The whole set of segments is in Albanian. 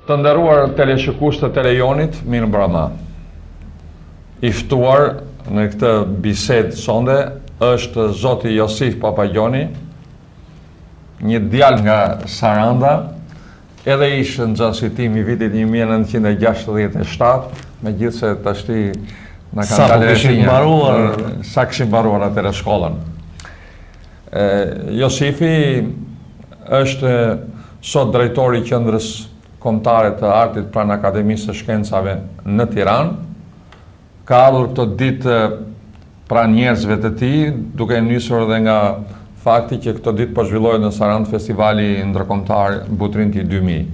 Të nderuar teleshikues të Telejonit, mirë mbrëma. I ftuar në këtë bisedë sonde është zoti Josif Papagjoni, një djalë nga Saranda, edhe ishte nxënës i tim i vitit 1967, megjithse tashti na kanë dalë sa kishim mbaruar atëherë shkollën. Josifi është sot drejtori i qendrës kombëtare të artit pranë Akademisë së Shkencave në Tiranë. Ka ardhur këtë ditë pranë njerëzve të tij, duke nisur edhe nga fakti që këtë ditë po zhvillohet në Sarandë festivali ndërkombëtar Butrinti 2000.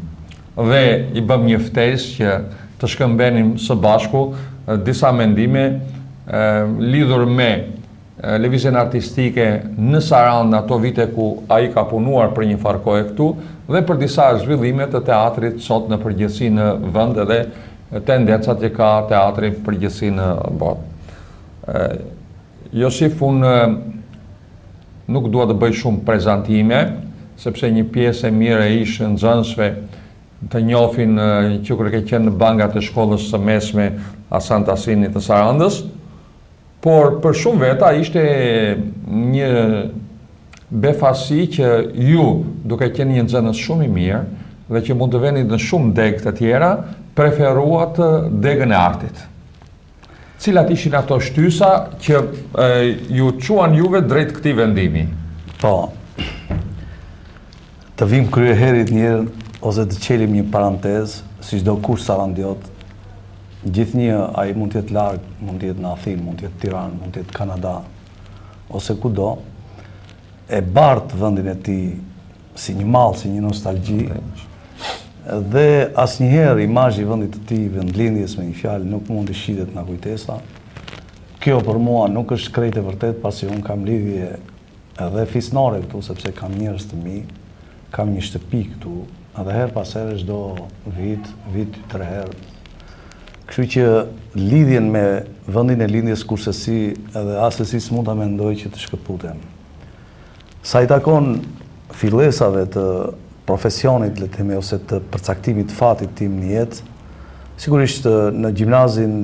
Dhe i bëm një ftesë që të shkëmbenim së bashku disa mendime lidhur me lëvizjen artistike në Sarandë në ato vite ku ai ka punuar për një farë kohë këtu dhe për disa zhvillime të teatrit sot në përgjithësi në vend edhe tendencat që ka teatri përgjithësi në botë. Josif, unë nuk dua të bëj shumë prezantime, sepse një pjesë e mirë e ishte nxënësve të njohin që kur ke qenë në bangat e shkollës së mesme Hasan Tasinit të Sarandës, por për shumë veta ishte një befasi që ju, duke qenë një nxënës shumë i mirë dhe që mund të veni në shumë degë të tjera, preferuat degën e artit. Cilat ishin ato shtysa që ju quan juve drejt këtij vendimi? Po, të vim kryeherit njërë ose të qelim një parantezë, si çdo kush sarandiot, gjithnjë ai mund të jetë larg, mund të jetë në Athinë, mund të jetë Tiranë, mund të jetë Kanada, ose kudo, e bartë vendin e tij si një mall, si një nostalgji, dhe asnjëherë imazhi i vendit të tij, vendlindjes me një fjalë nuk mund të shitet nga kujtesa. Kjo për mua nuk është krejt e vërtet, pasi unë kam lidhje edhe fisnore këtu, sepse kam njerëz të mi, kam një shtëpi këtu, edhe her pas here çdo vit 3 herë. Kështu që lidhjen me vendin e lindjes kursesi edhe asesi s'mund ta mendoj që të shkëputem. Sa i takon fillesave të profesionit, le të themi, ose të përcaktimit fatit tim në jetë, sigurisht në gjimnazin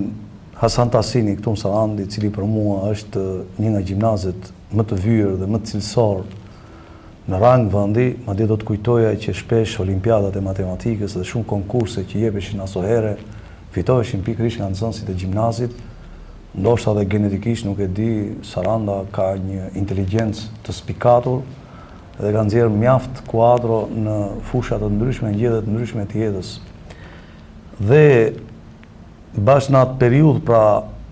Hasan Tasini këtu në Sarandë, i cili për mua është një nga gjimnazet më të vyer dhe më të cilësor në rang vendi, madje do të kujtoja që shpesh olimpiadat e matematikës dhe shumë konkurse që jepeshin asohere fitoheshin pikërisht nga nxënësit e gjimnazit. Ndoshta dhe genetikisht, nuk e di, Saranda ka një inteligjencë të spikatur dhe ka nxjerrë mjaft kuadro në fusha të ndryshme, në gjendje të ndryshme të jetës. Dhe bashkë në atë periudhë, pra,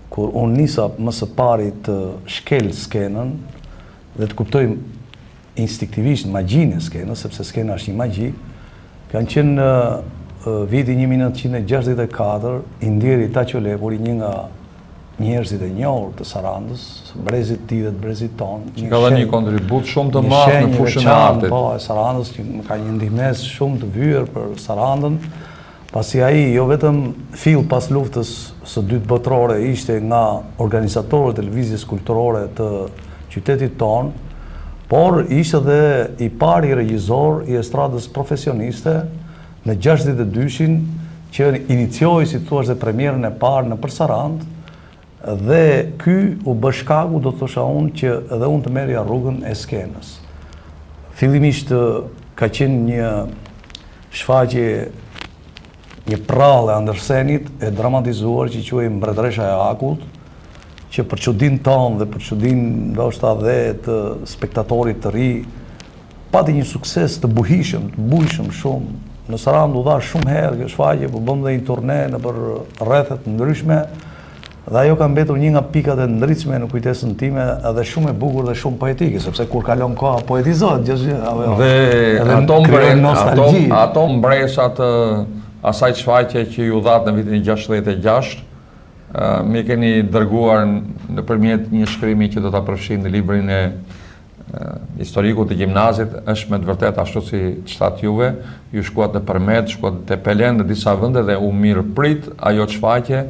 kur unë nisa më së pari të shkel skenën dhe të kuptoj instiktivisht magjinë e skenës, sepse skena është një magji, kanë qenë viti 1964, Indiri Taqolepuri, një nga njerëzit e njohur të Sarandës, brezit ti dhe të brezit tonë. Që ka dhe një kontribut shumë të madh në fushën e artit. Po, e Sarandës, që ka një ndihmes shumë të vyer për Sarandën, pasi ai jo vetëm fill pas luftës së dytë botërore ishte nga organizatorët e lëvizjes kulturore të qytetit tonë, por ishte dhe i pari regjisor i estradës profesioniste në 62-shin, që inicioi, si thua, dhe premierën e parë në për Sarandë, dhe ky u bë shkaku, do të thosha unë, që edhe unë të merrja rrugën e skenës. Fillimisht ka qenë një shfaqje, një prallë e Andersenit e dramatizuar që quhej Mbretëresha e Akullt, që për çudinë tonë dhe për çudinë ndoshta dhe të spektatorit të ri, pati një sukses të bujshëm shumë. Në Sarandë u dha shumë herë kjo shfaqje, po bëm dhe një turne në për rrethet ndryshme, dhe ajo ka mbetur një nga pikat e ndritshme në kujtesën time, edhe shumë e bukur dhe shumë poetike, sepse kur kalon koha poetizohet gjithçka. Dhe ato mbresat asaj shfaqje që ju dhat në vitin 66, mi keni dërguar nëpërmjet një shkrimi që do ta përfshin në librin e historikut të gjimnazit, është me të vërtet ashtu si çtat juve, ju shkuat në Përmet, shkuat te Pelen në disa vende dhe u mirëprit ajo shfaqje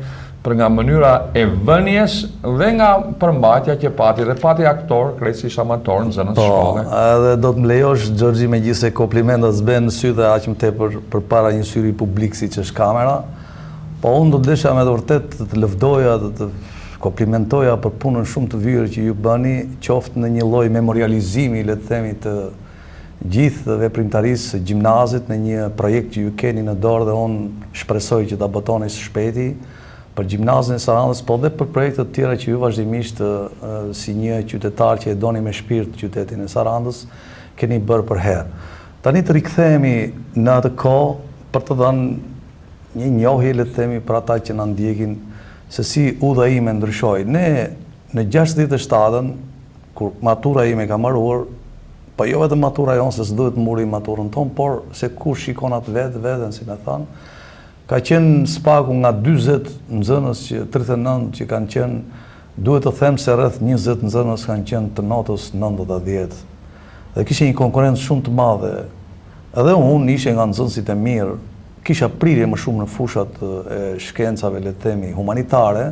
për nga mënyra e vënjes dhe nga përmbajtja që pati dhe pati aktor, krejtësisht amator në zënës shkolle. Edhe do të më lejosh, Gjorgji, me gjithse komplimentat s'ben në sy dhe aq më tepër për para një syri publik si që është kamera, po unë do të desha me të vërtet të lëvdoja, të komplimentoja për punën shumë të vyrë që ju bëni, qoftë në një lloj memorializimi, le të themi, të gjithë veprimtarisë së gjimnazit në një projekt që ju keni në dorë dhe unë shpresoj që ta botoni së shpejti për gjimnazin e Sarandës, po dhe për projekte të tjera që ju vazhdimisht si një qytetar që e doni me shpirt qytetin e Sarandës, keni bërë për herë. Tani të rikthehemi në atë kohë për të dhënë një njohje, le të themi, për ata që na ndjekin se si udha ime ndryshoi. Ne në 67-ën, kur matura ime ka mbaruar, po jo vetëm matura jonë se s'duhet mburi maturën tonë, por se kur shikon atë veten, si me thanë, ka qenë spaku nga 40 nxënës që 39 që kanë qenë, duhet të them se rreth 20 nxënës kanë qenë të notës 9-10. Dhe kishte një konkurrencë shumë të madhe. Edhe unë ishe nga nxënësit e mirë, kisha prirje më shumë në fushat e shkencave, le të themi, humanitare,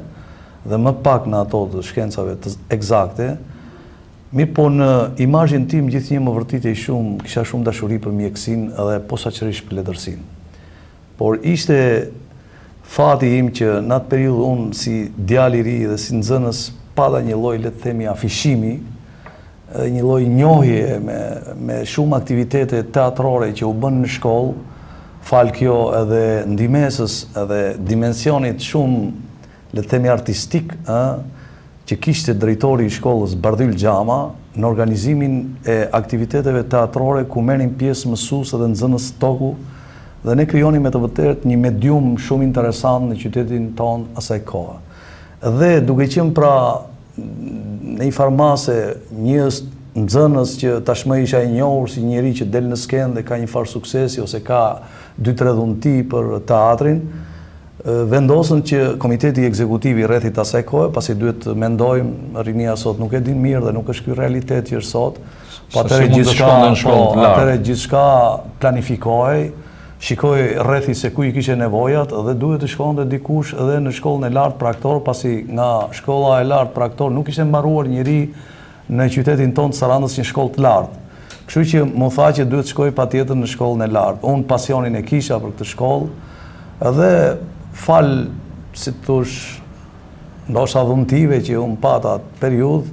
dhe më pak në ato të shkencave të eksakte. Mirë, po në imazhin tim gjithnjë më vërtitej shumë, kisha shumë dashuri për mjekësinë edhe posaçërisht për letërsinë. Por ishte fati im që në atë periudhë unë si djalë i ri dhe si nxënës pata një lloj, le të themi, afishimi, një lloj njohje me shumë aktivitete teatrore që u bën në shkollë, fal kjo edhe ndihmesës edhe dimensionit shumë, le të themi, artistik, që kishte drejtori i shkollës Bardhyl Xhama në organizimin e aktiviteteve teatrore ku merrin pjesë mësues dhe nxënës toku. Dhe ne krijonim me të vërtetë një medium shumë interesant në qytetin tonë asaj kohe. Dhe duke qenë pra në një farmase një nxënës që tashmë isha i njohur si njëri që del në skenë dhe ka një farë suksesi ose ka 2-3 dhunti për teatrin, vendosën që komiteti ekzekutiv i rrethit asaj kohe, pasi duhet të mendojmë, rinia sot nuk e din mirë dhe nuk është ky realitet që është sot, po atëherë gjithçka planifikohej, shikoj rrethi se ku i kishe nevojat dhe duhet të shkonte dikush edhe në shkollën e lartë praktor, pasi nga shkolla e lartë praktor nuk ishte mbaruar njëri në qytetin tonë të Sarandës një shkollë të lartë. Kështu që më tha që duhet të shkoj patjetër në shkollën e lartë. Unë pasionin e kisha për këtë shkollë, edhe fal, si të thosh, ndoshta dhuntive që unë pata atë periudhë,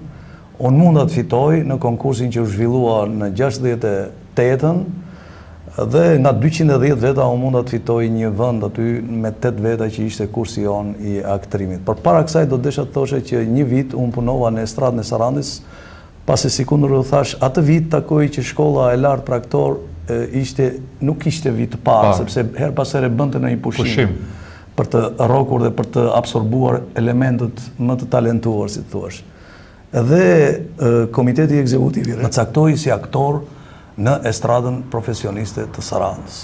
unë mund të fitoj në konkursin që u zhvillua në 68-ën, dhe nga 210 veta unë mund të fitoj një vend aty me 8 veta që ishte kursi jon i aktrimit. Por para kësaj do desha të thoshe që një vit unë punova në estradën e Sarandës, pasi si kundër u thash, atë vit takoi që shkolla e lartë praktor nuk ishte vit të parë, sepse her pas here bënte në një pushim për të rrokur dhe për të absorbuar elementet më të talentuar, si thuash. Edhe komiteti ekzekutiv më caktoi si aktor në estradën profesioniste të Sarandës.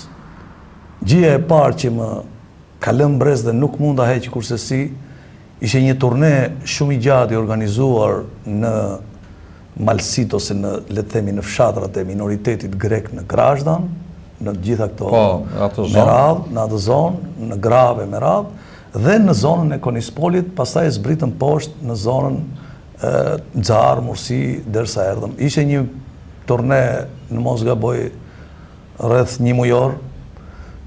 Gjëja e parë që më ka lënë brez dhe nuk mund ta heq kurse si, ishte një turne shumë i gjatë i organizuar në Malsit ose në, le të themi, në fshatrat e minoritetit grek në Grazhdan, në gjitha këto meradh, në atë zonë, në Grave meradh, dhe në zonën e Konispolit, pastaj zbritëm poshtë në zonën Xhar, Mursi, derisa erdhëm. Ishte një turne, në mos gaboj, rreth një mujor,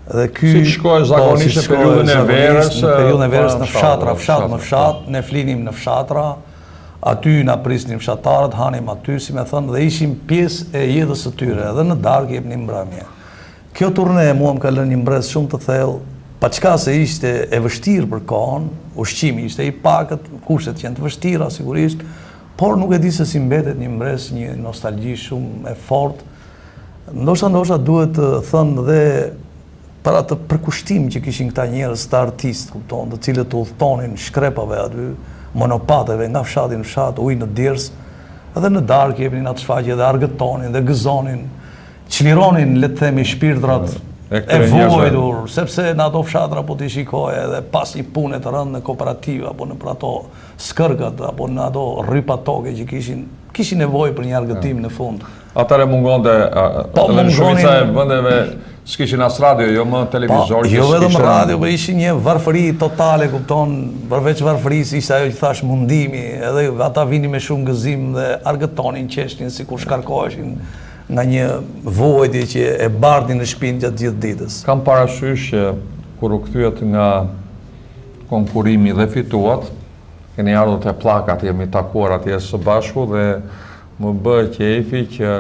dhe ky si shkoj zakonisht në periudhën e verës, në periudhën e verës në fshatra, fshat më fshat, ne flinim në fshatra, aty na prisnin fshatarët, hanim aty, si me thënë, dhe ishim pjesë e jetës së tyre, edhe në darkë jepnim mbrëmje. Kjo turne mua më ka lënë një mbres shumë të thellë, pa çka se ishte e vështirë për kohën, ushqimi ishte i pakët, kushtet qenë të vështira sigurisht, por nuk e di se si mbetet një mbres, një nostalgji shumë e fortë. Ndoshta duhet të thënë dhe për atë përkushtim që kishin këta njerëz të artistë, kupton, të cilët u udhtonin shkrepave aty, monopateve nga fshati në fshat, ujë në diers, edhe në darkë jepnin atë shfaqje dhe argëtonin dhe gëzonin, çlironin, le të themi, shpirtrat e vojtur, sepse në ato fshatra po t'i shikoje edhe pas një pune të rëndë në kooperativë apo në për ato skërgat apo në ato rrypa toke që kishin nevojë për një argëtim në fund. Atëre mungonte edhe në shumica e vendeve s'kishin as radio, jo më televizor. Jo vetëm radio, po ishin një varfëri totale, kupton, përveç varfërisë ishte ajo që thash mundimi, edhe ata vinin me shumë gëzim dhe argëtonin, qeshnin sikur shkarkoheshin nga një vojtje që e bardhin në shpinë gjatë gjithë ditës. Kam parasysh që kur u kthyehet nga konkurimi dhe fituat, keni ardhur te plakat, jemi takuar atje së bashku dhe më bë qefi që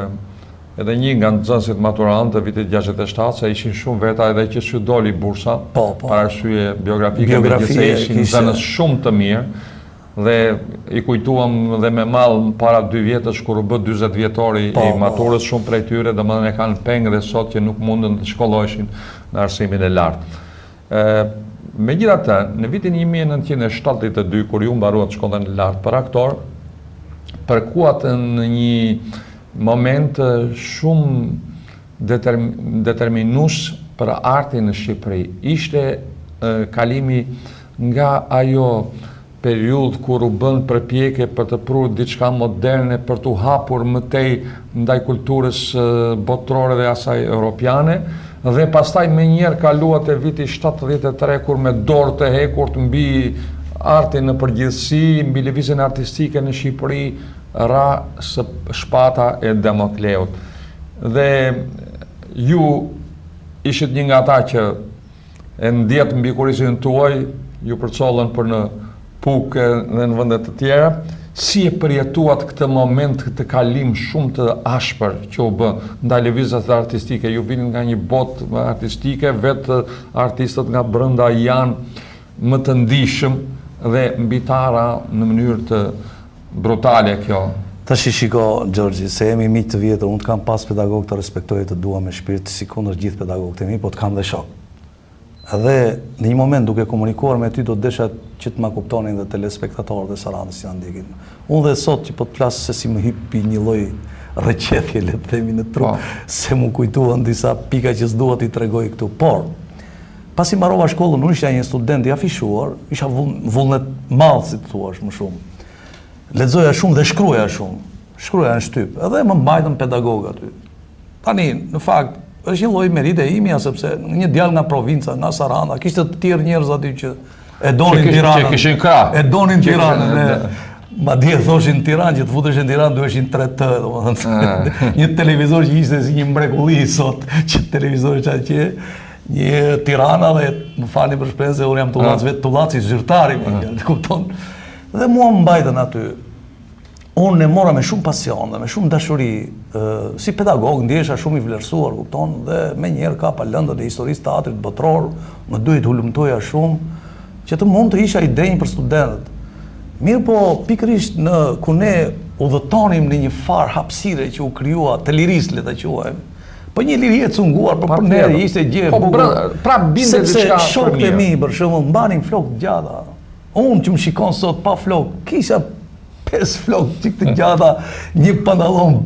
edhe një nga nxënësit maturant të vitit 67, se ishin shumë veta edhe që që doli bursa, para arsye biografike, se ishin nxënës shumë të mirë, dhe i kujtuam dhe me mall para 2 vjetësh kur u bë 40 vjetori i maturës, shumë prej tyre domethënë e kanë peng dhe sot që nuk mundën të shkolloheshin në arsimin e lartë. Megjithatë, në vitin 1972, kur ju mbaruat shkollën e lartë për aktor, përkuat në një moment shumë determinus për artin në Shqipëri. Ishte kalimi nga ajo periudhë kur u bën përpjekje për të prur diçka moderne, për të hapur mëtej ndaj kulturës botërore dhe asaj europiane, dhe pastaj me njerë kaluat e viti 73 kur me dorë të hekurt mbi artin në përgjithësi, mbi lëvizjen artistike në Shqipëri, ra së shpata e Demokleut. Dhe ju ishit një nga ata që e ndjet mbi kurrizin tuaj, ju përcollën për në Pukë dhe në vende të tjera. Si e përjetuat këtë moment, këtë kalim shumë të ashpër që u bë ndaj lëvizjes artistike? Ju vinin nga një botë artistike, vetë artistët nga brenda janë më të ndihshëm dhe mbitara në mënyrë të brutale kjo. Tash shiko, Gjorgji, se jemi miq të vjetër, unë të kam pas pedagog të respektoj të dua me shpirt, si kundër gjithë pedagogët e mi, po të kam dhe shok. Edhe në një moment duke komunikuar me ty do të desha që të ma kuptonin dhe telespektatorët e Saranës që janë ndjekin. Unë dhe sot që po të flasë se si më hipi një lloj rrëqethje, le të themi, në trup, se mu kujtuan disa pika që s'dua t'i tregoj këtu. Por, pasi mbarova shkollën, unë isha një student i afishuar, isha vullnet madh, si të thuash më shumë. Lexoja shumë dhe shkruaja shumë. Shkruaja në shtyp, edhe më mbajtën pedagog aty. Tani, në fakt, është një lloj merite imja, sepse një djalë nga provinca, nga Saranda, kishte të tjerë njerëz aty që e donin Tiranën. Që kishin krah. E donin Tiranën. Madje thoshin Tiranë, që të futeshin në Tiranë duheshin 3T, domethënë. Një televizor që ishte si një mrekulli sot, që televizori që një Tirana dhe më falni për shpresën se unë jam tullaci zyrtari, kupton. Dhe mua më mbajtën aty. Unë e mora me shumë pasion dhe me shumë dashuri, si pedagog, ndjesha shumë i vlerësuar, kupton, dhe me njerë ka pa lëndën e historisë teatrit botror, më duhet hulumtoja shumë, që të mund të isha i denjë për studentët. Mirë po, pikërisht në ku ne udhëtonim në një farë hapësire që u kryua, të liris, le ta quajmë, po një liri e cunguar, por për ne ishte gjë e bukur. Pra binde diçka për mirë. Sepse shokët e mi, për shembull, mbanin flokë të gjata. Unë që më shikon sot pa flokë, kisha 5 flokë që këtë gjata, një pantalon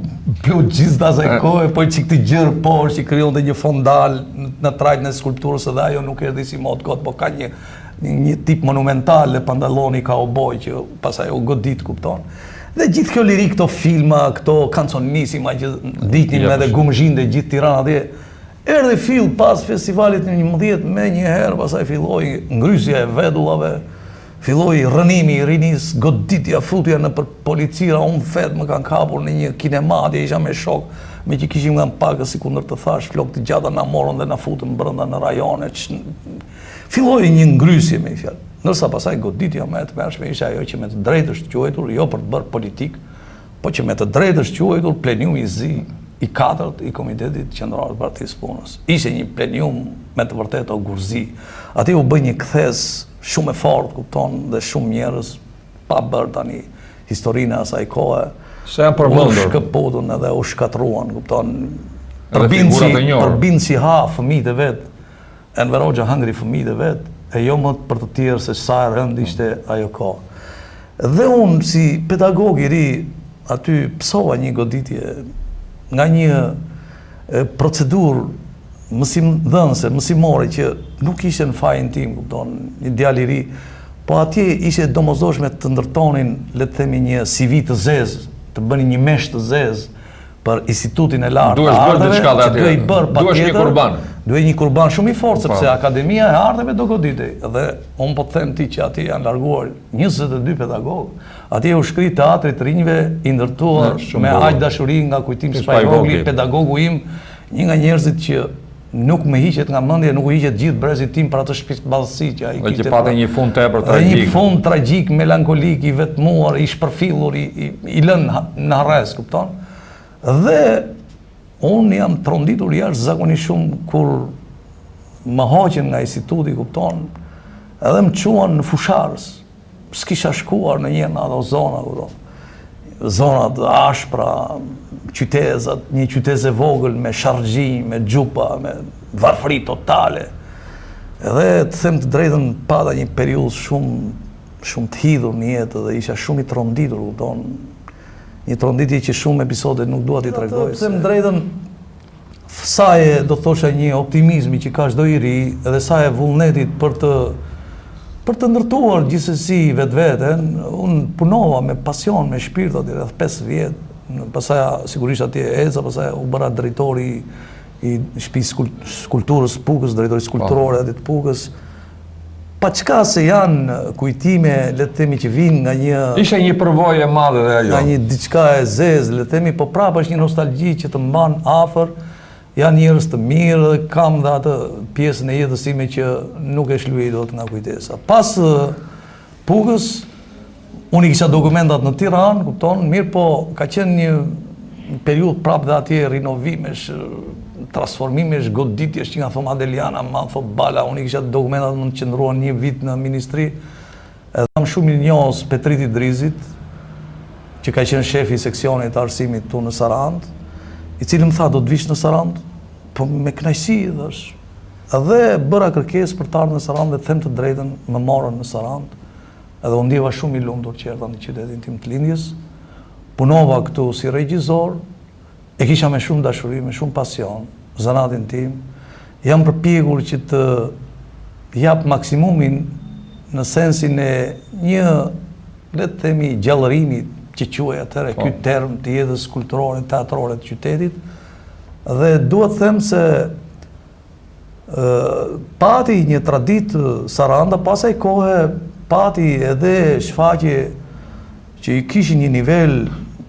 plot gjithë asaj kohe, po që këtë gjërë poshtë që krijon dhe një fondal në trajtën e skulpturës, edhe ajo nuk erdhi si mod kot, po ka një tip monumental e pantaloni kauboj që pasaj u godit, kupton. Dhe gjithë kjo liri, këto filma, këto kanconisima që ditnim edhe gumëzhin dhe gjithë Tirana atje, erdhi fill pas festivalit në 11 me një herë, pasaj filloi ngrysja e vedullave, filloi rënimi i rinis, goditja, futja në për policira, unë fet më kanë kapur në një kinematje, isha me shok, me që kishim nga në pakës, si kundër të thash, flok të gjata na morën dhe na futën brenda në rajone. Filloi një ngrysje me fjalë. Ndërsa pasaj goditja më e tmerrshme ishte ajo që me të drejtë është quajtur, jo për të bërë politik, po që me të drejtë është quajtur pleniumi i zi i 4 i Komitetit Qendror të Partisë Punës. Ishte një plenium me të vërtetë o gurzi. Aty u bë një kthes shumë e fortë, kupton, dhe shumë njerëz pa bërë tani historinë e asaj kohe. Se janë përmendur. U shkëputën edhe u shkatruan, kupton. Përbind si ha fëmijët e vet. Enver Hoxha hëngri fëmijët e vet, e jo më për të tjerë se sa e rënd ishte ajo kohë. Dhe unë si pedagog i ri aty psova një goditje nga një procedurë mësimdhënëse, mësimore që nuk ishte në fajin tim, kupton, një djalë i ri, po atje ishte domosdoshme të ndërtonin, le të themi, një CV të zezë, të bëni një mesh të zezë, për institutin e lartë Duhesh të bërë arteve, diçka dhe që duhe i atje. bërë Duhesh një patjetër, kurban. duhe një kurban shumë i fortë, sepse Akademia e Arteve do goditej. Dhe unë po të them ti që atje janë larguar 22 pedagogë. Atje u shkri teatri të rinjve i ndërtuar me aq dashuri nga Kujtim Spajrogli, pedagogu im, një nga njerëzit që nuk më hiqet nga mendja, nuk u hiqet gjithë brezit tim për atë shpirtballësi që ai kishte. Dhe që patë një fund tepër tragjik. Një fund tragjik, melankolik, i vetmuar, i shpërfillur, i lënë në harres, kupton? Dhe unë jam tronditur jashtëzakonisht shumë kur më hoqen nga instituti, kupton? Edhe më quan në fusharës. S'kisha shkuar në një nga ato zona, kupton? Zonat ashpra, qytezat, një qytez e vogël me shargji, me gjupa, me varfëri totale. Edhe të them të drejtën, pata një periudhë shumë të hidhur në jetë dhe isha shumë i tronditur, kupton? Një tronditje që shumë episode nuk dua t'i tregoj. Të them të drejtën, sa e do thosha një optimizmi që ka çdo i ri, edhe sa e vullnetit për të ndërtuar gjithsesi vetveten. Unë punova me pasion, me shpirt aty rreth 5 vjet. Pastaj sigurisht atje eca, pastaj u bëra drejtori i shtëpisë kulturës Pukës, drejtori skulptorore aty të Pukës. Pa çka se janë kujtime, le të themi, që vinë nga një... Ishte një përvojë e madhe dhe ajo. Nga një diçka e zezë, le të themi, po prapë është një nostalgji që të mban afër. Janë njerëz të mirë dhe kam dhe atë pjesën e jetës time që nuk e shluej dot nga kujtesa. Pas Pukës, unë i kisha dokumentat në Tiranë, kupton, mirë po ka qenë një periudhë prapë dhe atje rinovimesh, transformimesh, goditjesh që nga thom Adeliana, ma thot Bala, unë i kisha dokumentat më në qëndruan një vit në ministri, edhe kam shumë i njohës Petriti Drizit, që ka qenë shefi i seksionit të arsimit tu në Sarandë, i cili më tha do të vish në Sarandë, po me kënaqësi thash. Edhe bëra kërkesë për të ardhur në Sarandë dhe them të drejtën, më morën në Sarandë. Edhe unë ndjeva shumë i lumtur që erdha në qytetin tim të lindjes. Punova këtu si regjisor, e kisha me shumë dashuri, me shumë pasion, zanatin tim. Jam përpjekur që të jap maksimumin në sensin e një, le të themi, gjallërimi që quaj atëre, ky term të jetës kulturore, teatrore të qytetit. Dhe duhet them se pati një traditë Saranda, pasaj kohë pati edhe shfaqje që i kishin një nivel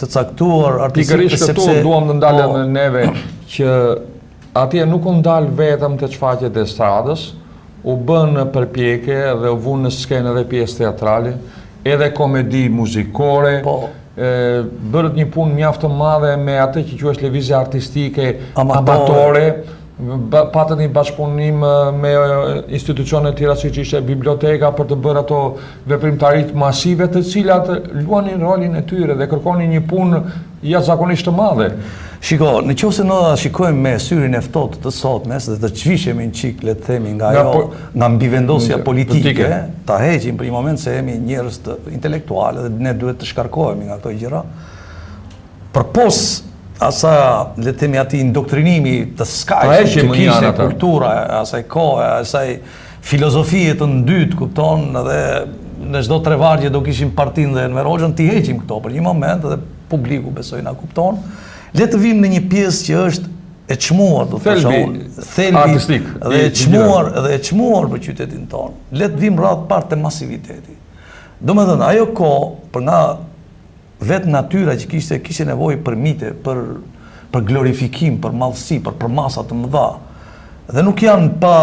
të caktuar artistik. Pikërisht këtu duam të ndalem neve që atje nuk u ndal vetëm të shfaqjet e estradës, u bën përpjekje dhe u vënë në skenë edhe pjesë teatrale, edhe komedi muzikore, bërët një punë mjaft të madhe me atë që quhet lëvizje artistike amatore, patët një bashkëpunim me institucione tjera siç ishte biblioteka për të bërë ato veprimtarit masive të cilat luanin rolin e tyre dhe kërkonin një punë jashtëzakonisht të madhe. Shiko, në qoftë ne shikojmë me syrin e ftohtë të sotmes dhe të çvishemi një çik, le të themi, nga mbivendosja politike, ta heqim për një moment se jemi njerëz të intelektuale dhe ne duhet të shkarkohemi nga këto gjëra. Përpos asaj, le të themi, atij indoktrinimi të skajshëm që kishte kultura asaj kohe, asaj filozofie të ndytë, kupton, dhe në çdo trevargje do kishim Partinë dhe Enver Hoxhën, t'i heqim këto për një moment dhe publiku besoj na kupton. Le të vim në një pjesë që është e çmuar, do të thosha unë, thelbi artistik dhe e çmuar për qytetin tonë. Le të vim rradh parë te masiviteti. Domethënë, ajo kohë për nga vetë natyra që kishte nevojë për mite, për glorifikim, për madhësi, për masa të mëdha. Dhe nuk janë pa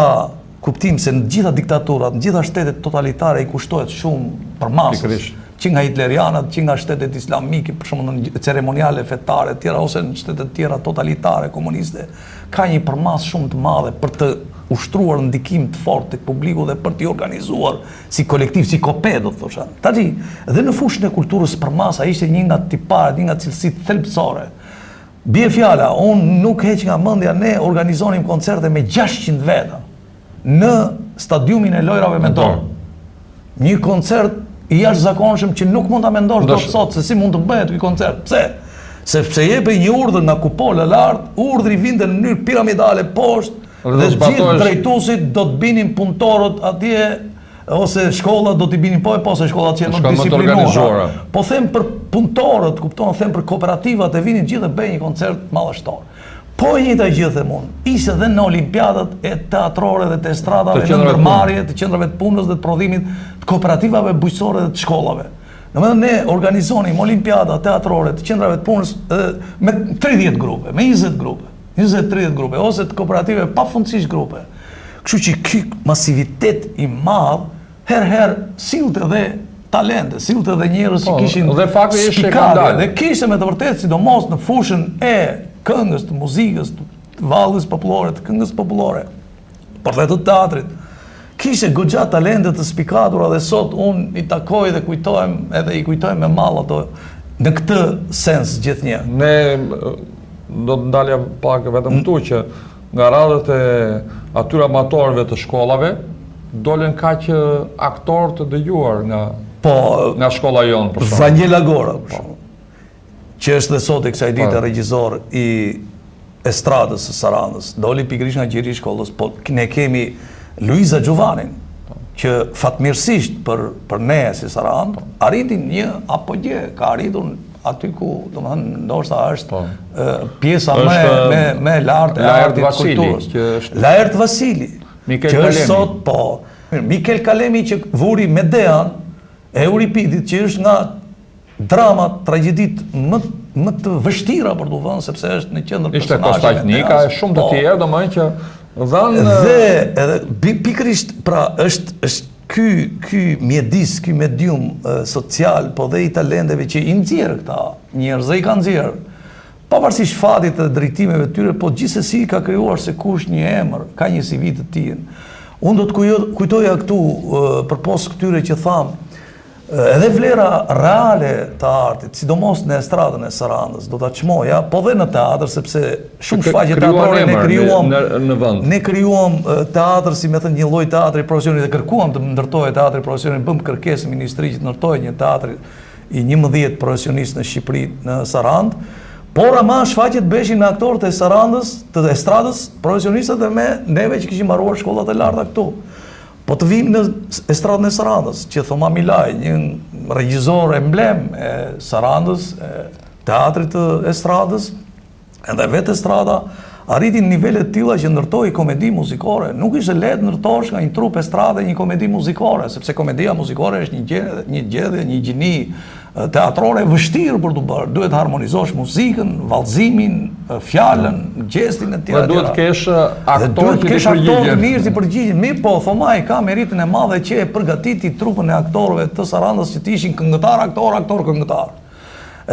kuptim se në gjitha diktaturat, në gjitha shtetet totalitare i kushtohet shumë për masës. Që nga hitlerianët, që nga shtetet islamike, për shumë në ceremoniale fetare tjera, ose në shtetet tjera totalitare, komuniste, ka një përmas shumë të madhe për të ushtruar ndikim të fortë të publiku dhe për t'i organizuar si kolektiv, si kope, do të thosha. Taçi, dhe në fushën e kulturës përmasa ishte një nga tiparet, një nga cilësitë thelbësore. Bie fjala, unë nuk heq nga mendja, ne organizonim koncerte me 600 veta në stadiumin e lojrave me dorë. Një koncert i jashtëzakonshëm që nuk mund ta mendosh dot sot se si mund të bëhet ky koncert. Pse? Sepse jepej një urdhër nga kupola lart, urdhri vinte në mënyrë piramidale poshtë dhe gjithë drejtuesit do të binin punëtorët atje ose shkollat do t'i binin po se shkollat që janë më disiplinuara. Po them punëtorët, kupton, them për kooperativat e vinin gjithë dhe bëjnë një koncert madhështor. Po e njëjta gjë them unë, ishte dhe në olimpiadat e teatrore dhe të estradave, në ndërmarrje të qendrave të punës dhe të prodhimit të kooperativave bujqësore dhe të shkollave. Domethënë ne organizonim olimpiada teatrore të qendrave të punës me 30 grupe, me 20 grupe, 20-30 grupe, ose të kooperative pafundësisht grupe. Kështu që ky masivitet i madh herë sillte dhe talente, sillte dhe njerëz që kishin dhe fakti ishte që kanë dalë. Dhe kishte me të vërtetë sidomos në fushën e këngës, të muzikës, të vallës popullore, të këngës popullore, por dhe të teatrit. Kishte goxha talente të spikatura dhe sot unë i takoj dhe i kujtojmë me mall ato në këtë sens gjithnjë. Ne do të ndalja pak vetëm këtu që nga radhët e atyre amatorëve të shkollave dolen kaq aktorë të dëgjuar nga shkolla jonë për shkak. Vangela Gora, për shkak. Që është dhe sot e kësaj dite regjisor i estradës së Sarandës, doli pikërisht nga gjiri i shkollës, po ne kemi Luiza Giovannin, që fatmirësisht për ne si Sarandë, arritin një apogje, ka arritur aty ku, domethënë, ndoshta është pjesa më e lartë e artit të kulturës. Laert Vasili, që është sot, po, Mikel Kalemi që vuri Medean e Euripidit, që është nga dramat, tragjedit më të vështira për të vënë, sepse është në qendër personazhe. Ishte Kostajnika e shumë të tjerë, domethënë që dhanë dhe edhe pikërisht pra është ky mjedis, ky medium social, po dhe i talenteve që i nxjerr këta njerëz, i kanë nxjerr. Pavarësisht fatit dhe drejtimeve të tyre, po gjithsesi ka krijuar se kush një emër, ka një CV të tij. Unë do të kujtoja këtu përpos këtyre që tham, edhe vlera reale të artit, sidomos në estradën e Sarandës, do ta çmoja, po dhe në teatr, sepse shumë shfaqje teatrore ne krijuam teatr, si më thënë, një lloj teatri profesionit dhe kërkuam të ndërtohej teatri profesionit, bëm kërkesë në ministri që të ndërtohej një teatr i 11 profesionistë në Shqipëri, në Sarandë, por ama shfaqjet beshin me aktorët e Sarandës, të estradës, profesionistët dhe me neve që kishim mbaruar shkollat e larta këtu. Po të vim në estradën e Sarandës, që Thoma Milaj, një regjisor emblem e Sarandës, teatrit të estradës, edhe vetë estrada, arritin nivelet tilla që ndërtoi komedi muzikore. Nuk ishte lehtë ndërtosh nga një trup estrade një komedi muzikore, sepse komedia muzikore është një gjendje, një gjini teatrore vështirë për të bërë. Duhet harmonizosh muzikën, vallëzimin, fjalën, gjestin e tjera. Duhet të kesh aktorë të mirë të përgjigjen. Mirë, po Thomai ka meritën e madhe që e përgatiti trupën e aktorëve të Sarandës që të ishin këngëtar, aktor, këngëtar.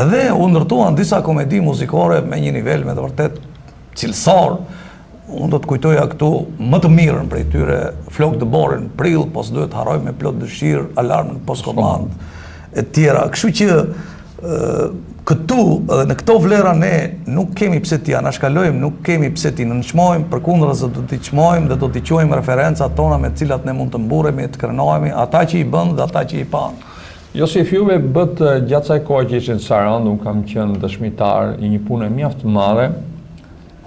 Edhe u ndërtuan disa komedi muzikore me një nivel me të vërtet cilësor. Unë do të kujtoja këtu më të mirën prej tyre, Flok Dëborin, Prill, po s'duhet harroj me plot dëshirë, Alarmën postkomand e tjera. Kështu që këtu dhe në këto vlera ne nuk kemi pse t'i anashkalojmë, nuk kemi pse t'i nënçmojmë, përkundërse do t'i çmojmë dhe do t'i quajmë referencat tona me të cilat ne mund të mburremi, të krenohemi, ata që i bën dhe ata që i pan. Josif Juve bët gjatë kësaj kohe që ishte në Sarandë, unë kam qenë dëshmitar i një pune mjaft të madhe,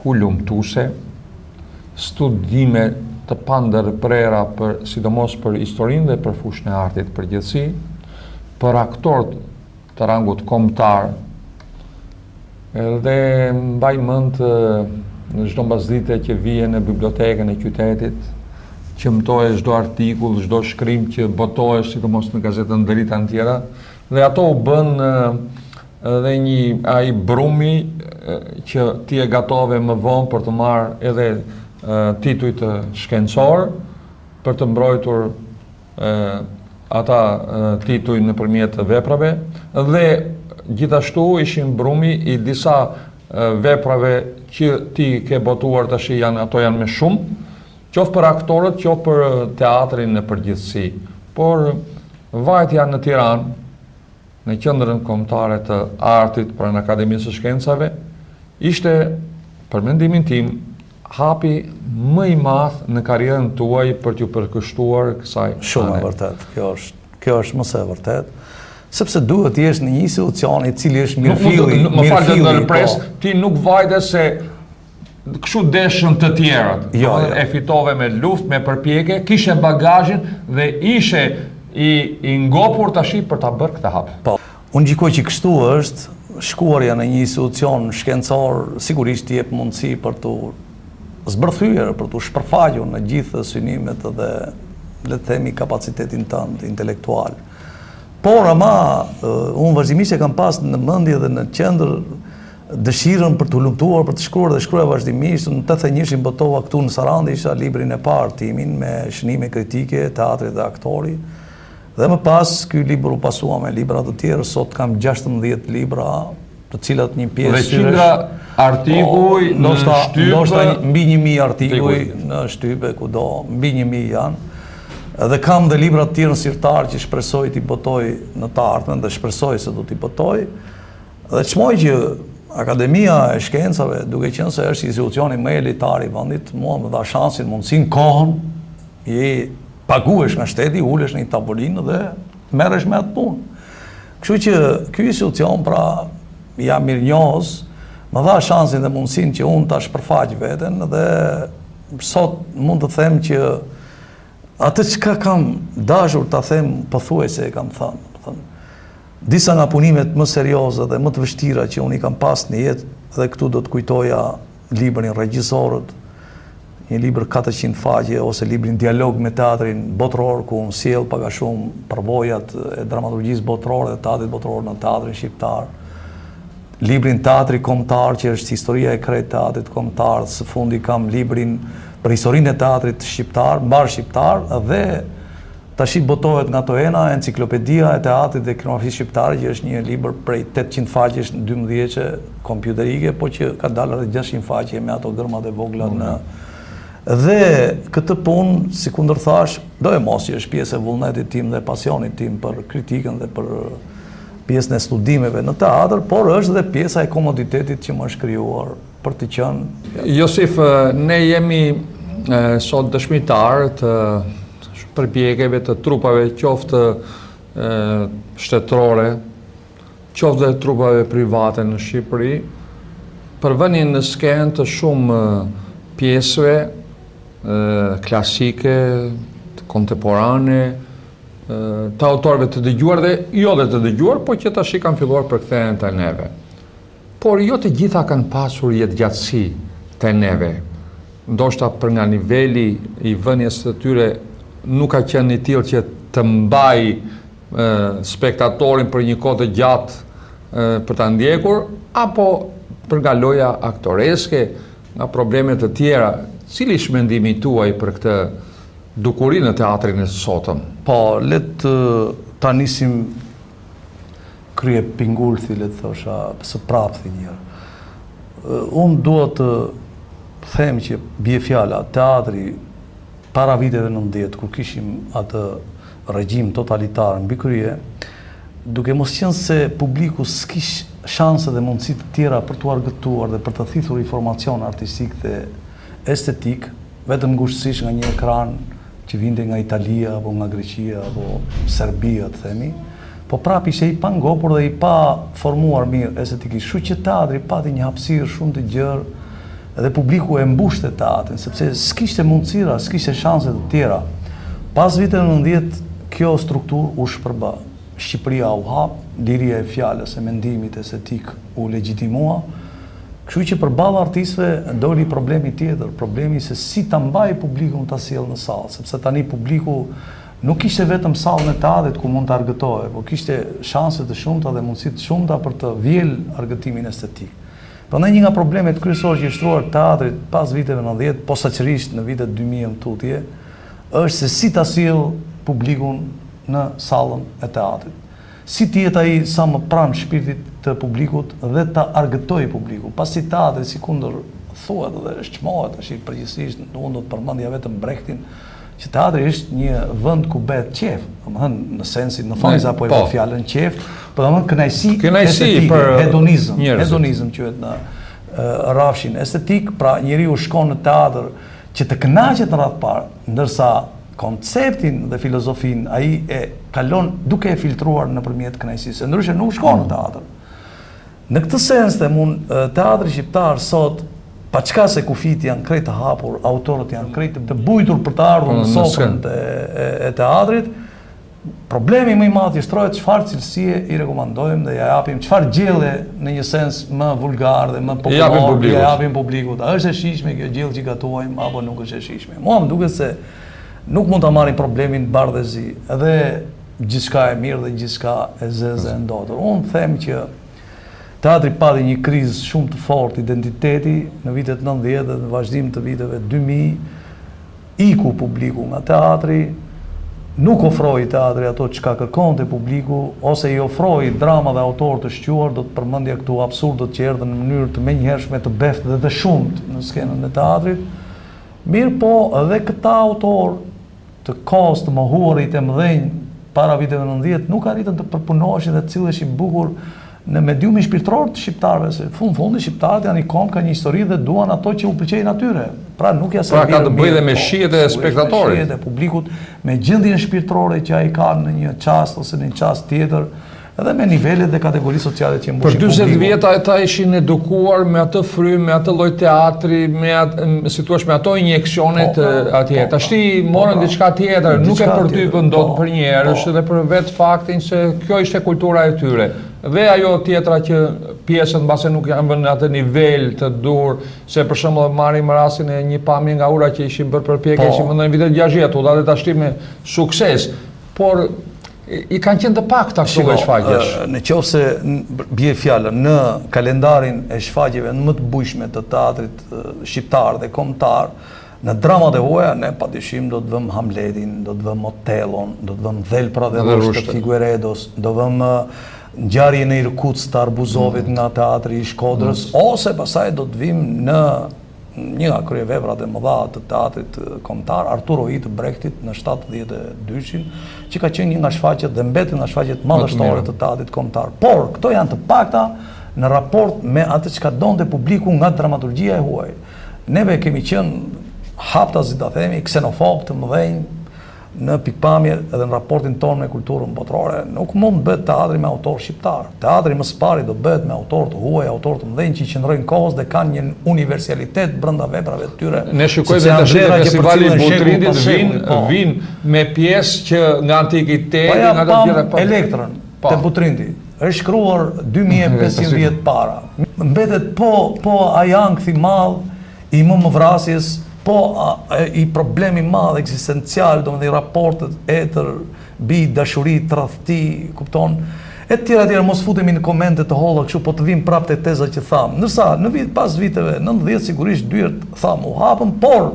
hulumtuese, studime të pandërprera sidomos për historinë dhe për fushën e artit përgjithësi, për aktorët të rangut kombëtar, dhe mbaj mend në çdo mbasdite që vije në bibliotekën e qytetit, që mëtoje çdo artikull, çdo shkrim që botohesh, sidomos në gazetën Drita e tjera, dhe ato u bën edhe ai brumi që ti e gatove më vonë për të marrë edhe tituj të shkencor, për të mbrojtur ata tituj nëpërmjet veprave, dhe gjithashtu ishin brumi i disa veprave që ti ke botuar tash ato janë me shumë, qoftë për aktorët, qoftë për teatrin në përgjithësi. Por vajtja në Tiranë, në qendrën kombëtare të artit pranë Akademisë së Shkencave, ishte, për mendimin tim, hapi më i madh në karrierën tuaj për t'ju përkushtuar kësaj. Shumë e vërtet. Kjo është më së vërtet. Sepse duhet të jesh në një institucion i cili është mirëfilli. Më falë në repres, ti nuk vajte se kështu deshën të tjerët. E fitove me luftë, me përpjekje, kishe bagazhin dhe ishe i ngopur tash për ta bërë këtë hap. Po. Unë gjikoj që kështu është, shkuarja në një institucion shkencor sigurisht jep mundësi për të zbërthyer, për të shpërfaqur në gjithë synimet dhe le të themi kapacitetin tënd intelektual. Por ama unë vazhdimisht e kam pas në mendje dhe në qendër dëshirën për të lumtuar, për të shkruar dhe shkruaj vazhdimisht. Në 81 botova këtu në Sarandë, isha librin e parë timin me shënime kritike, teatri dhe aktori. Dhe më pas, ky libër u pasua me libra të tjerë, sot kam 16 libra, të cilat një pjesë... Dhe qindra artikuj në shtype... Ndoshta mbi 1000 artikuj në shtype, kudo, mbi 1000 janë. Dhe kam dhe libra të tjerë në sirtar që shpresoj t'i botoj në të ardhmen dhe shpresoj se do t'i botoj. Dhe çmoj që Akademia e Shkencave, duke qenë se është institucioni më elitar i vendit, mua më dha shansin, mundësinë, kohën, je paguhesh nga shteti, ulesh në një tabolinë dhe merresh me atë punë. Kështu që ky institucion pra jam mirënjohës, më dha shansin dhe mundësinë që unë ta shpërfaq veten dhe sot mund të them që atë çka kam dashur ta them pothuajse e kam thënë. Disa nga punimet më serioze dhe më të vështira që unë i kam pas në jetë, dhe këtu do të kujtoja librin Regjisorët, një libër 400 faqe, ose librin Dialog me teatrin botror, ku unë sjell pak a shumë përvojat e dramaturgjisë botërore dhe teatrit botror në teatrin shqiptar. Librin Teatri Kombëtar, që është historia e krejt teatrit kombëtar, së fundi kam librin për historinë e teatrit shqiptar, mbar shqiptar, dhe tashi botohet nga Toena, Enciklopedia e teatrit dhe kinematografisë shqiptare, që është një libër prej 800 faqesh në 12 kompjuterike, po që ka dalë edhe 600 faqe me ato gërmat e vogla në... Dhe këtë punë, si kundër thash, do e mos që është pjesë e vullnetit tim dhe pasionit tim për kritikën dhe për pjesën e studimeve në teatr, por është dhe pjesa e komoditetit që më është krijuar për të qenë... Josif, ne jemi sot dëshmitar të përpjekjeve të trupave qoftë shtetërore, qoftë dhe trupave private në Shqipëri, për vënien në skenë të shumë pjesëve klasike, kontemporane, të autorëve të dëgjuar dhe jo dhe të dëgjuar, po që tash i kanë filluar përkthehen te neve. Por jo të gjitha kanë pasur jetëgjatësi te neve. Ndoshta për nga niveli i vënies së tyre nuk ka qenë i tillë që të mbaj spektatorin për një kohë të gjatë për ta ndjekur, apo për nga loja aktoreske, nga problemet të tjera. Cili është mendimi tuaj për këtë dukurinë në teatrin e sotëm? Po, le të ta nisim krye pingulthi, le të thosha, së prapthi njërë. Unë duhet të them që bie fjala teatri para viteve 90, kur kishim atë regjim totalitar mbi krye, duke mos qenë se publiku s'kish shanse dhe mundësi të tjera për të argëtuar dhe për të thithur informacion artistik dhe estetik, vetëm ngushtësisht nga një ekran që vinte nga Italia, apo nga Greqia, apo Serbia, të themi, po prap ishte i pangopur dhe i pa formuar mirë estetikisht. Kështu që teatri pati një hapësirë shumë të gjerë dhe publiku e mbushte teatrin, sepse s'kishte mundësira, s'kishte shanse të tjera. Pas viteve 90, kjo strukturë u shpërba. Shqipëria u hap, liria e fjalës, e mendimit estetik u legjitimua. Kështu që përballë artistëve doli problemi tjetër, problemi se si ta mbaj publikun ta sjellë në sallë, sepse tani publiku nuk kishte vetëm sallën e teatrit ku mund të argëtohej, por kishte shanse të shumta dhe mundësi të shumta për të vjel argëtimin estetik. Prandaj një nga problemet kryesore që i shtruar teatrit pas viteve 90, posaçërisht në vitet 2000 tutje, është se si ta sjell publikun në sallën e teatrit. Si të jetë ai sa më pranë shpirtit të publikut dhe ta argëtojë publikun. Pasi teatri sikundër thuhet dhe shqmohet tash përgjithsisht, unë do të përmendja vetëm Brechtin, që teatri është një vend ku bëhet qef, domethënë në sensin, në fakt apo e fjalën qef, por domethënë kënaqësi për hedonizëm quhet në rrafshin estetik, pra njeriu shkon në teatr që të kënaqet në radhë parë, ndërsa konceptin dhe filozofin ai e kalon duke e filtruar nëpërmjet kënaqësisë. Ndryshe nuk shkon në teatr. Në këtë sens teatri shqiptar sot, pa çka se kufit janë krejt të hapur, autorët janë krejt të bujtur për të ardhur në sofrën e teatrit, Problemi më i madh i shtrohet çfarë cilësie i rekomandojmë dhe ja japim, çfarë gjelle në një sens më vulgar dhe më popullor ja japim publikut. A është e shijshme kjo gjellë që gatuajmë apo nuk është e shijshme? Mua më duket se nuk mund ta marrim problemin bardhëzi, edhe gjithçka e mirë dhe gjithçka e zezë e ndotur. Unë them që teatri pati një krizë shumë të fortë identiteti në vitet 90 dhe në vazhdim të viteve 2000, iku publiku nga teatri, nuk ofroi teatri ato çka kërkonte publiku, ose i ofroi drama dhe autor të shquar, do të përmendja këtu absurdët që erdhën në mënyrë të menjëhershme të beftë dhe të shumt në skenën e teatrit. Mirë po, edhe këta autor të kohës të mohuarit e mëdhenj para viteve 90 nuk arritën të përpunoheshin dhe të cilleshin bukur në mediumin shpirtëror të shqiptarëve, se fundi shqiptarët janë ikon, ka një histori dhe duan ato që u pëlqejnë atyre. Pra nuk ja ka të bëjë dhe me shihet e spektatorit, me shihet e publikut, me gjendjen shpirtërore që ai ka në një çast ose në një çast tjetër, edhe me nivelet dhe kategoritë sociale që mbushin publiku. Për 40 vjet ata ishin edukuar me atë frymë, me atë lloj teatri, si thua, me ato injeksionet atje. Tashti morën diçka tjetër, nuk e përtypën dot për një herë, është edhe për vetë faktin se kjo ishte kultura e tyre. Dhe ajo tjetra që pjesën mbase nuk janë vënë atë nivel të dur, se për shembull marrim rastin e një pamje nga ura që ishin bërë përpjekje që më në vitet 60, u dha tashti me sukses, por i kanë qenë të pakta këto shfaqjesh. Në qoftë se bie fjala në kalendarin e shfaqjeve më të bujshme të teatrit shqiptar dhe kombëtar, në dramat e huaja ne padyshim do të vëmë Hamletin, do të vëmë Otellon, do të vëmë Dhelpra dhe Rushtë të Figueredos, do vëmë Ngjarjen e Irkutsk të Arbuzovit nga teatri i Shkodrës, ose pastaj do të vim në një nga kryeveprat e mëdha të teatrit kombëtar, Arturo I të Brechtit në 72-shin, që ka qenë një nga shfaqjet dhe mbeti nga shfaqjet madhështore të teatrit kombëtar. Por këto janë të pakta në raport me atë çka donte publiku nga dramaturgjia e huaj. Neve kemi qenë haptazi, ta themi, ksenofob të mëdhenj në pikpamje edhe në raportin tonë me kulturën botërore. Nuk mund bëhet teatri me autor shqiptar. Teatri më së pari do bëhet me autor të huaj, autor të mëdhenj që i qëndrojnë kohës dhe kanë një universalitet brenda veprave të tyre. Ne shikojmë tash në festivali Butridit vinë me pjesë që nga antikiteti, nga të tjera. Elektrën te Butrindi është shkruar 2500 vjet para. Mbetet po ai ankthi madh i mëvrasjes, po i problemi madh ekzistencial, domethënë i raportet etër, bi, dashuri, tradhti, kupton? E tjera, mos futemi në komente të holla kështu, po të vim prapë te teza që tham. Ndërsa në pas viteve 90 sigurisht dyert tham u hapën, por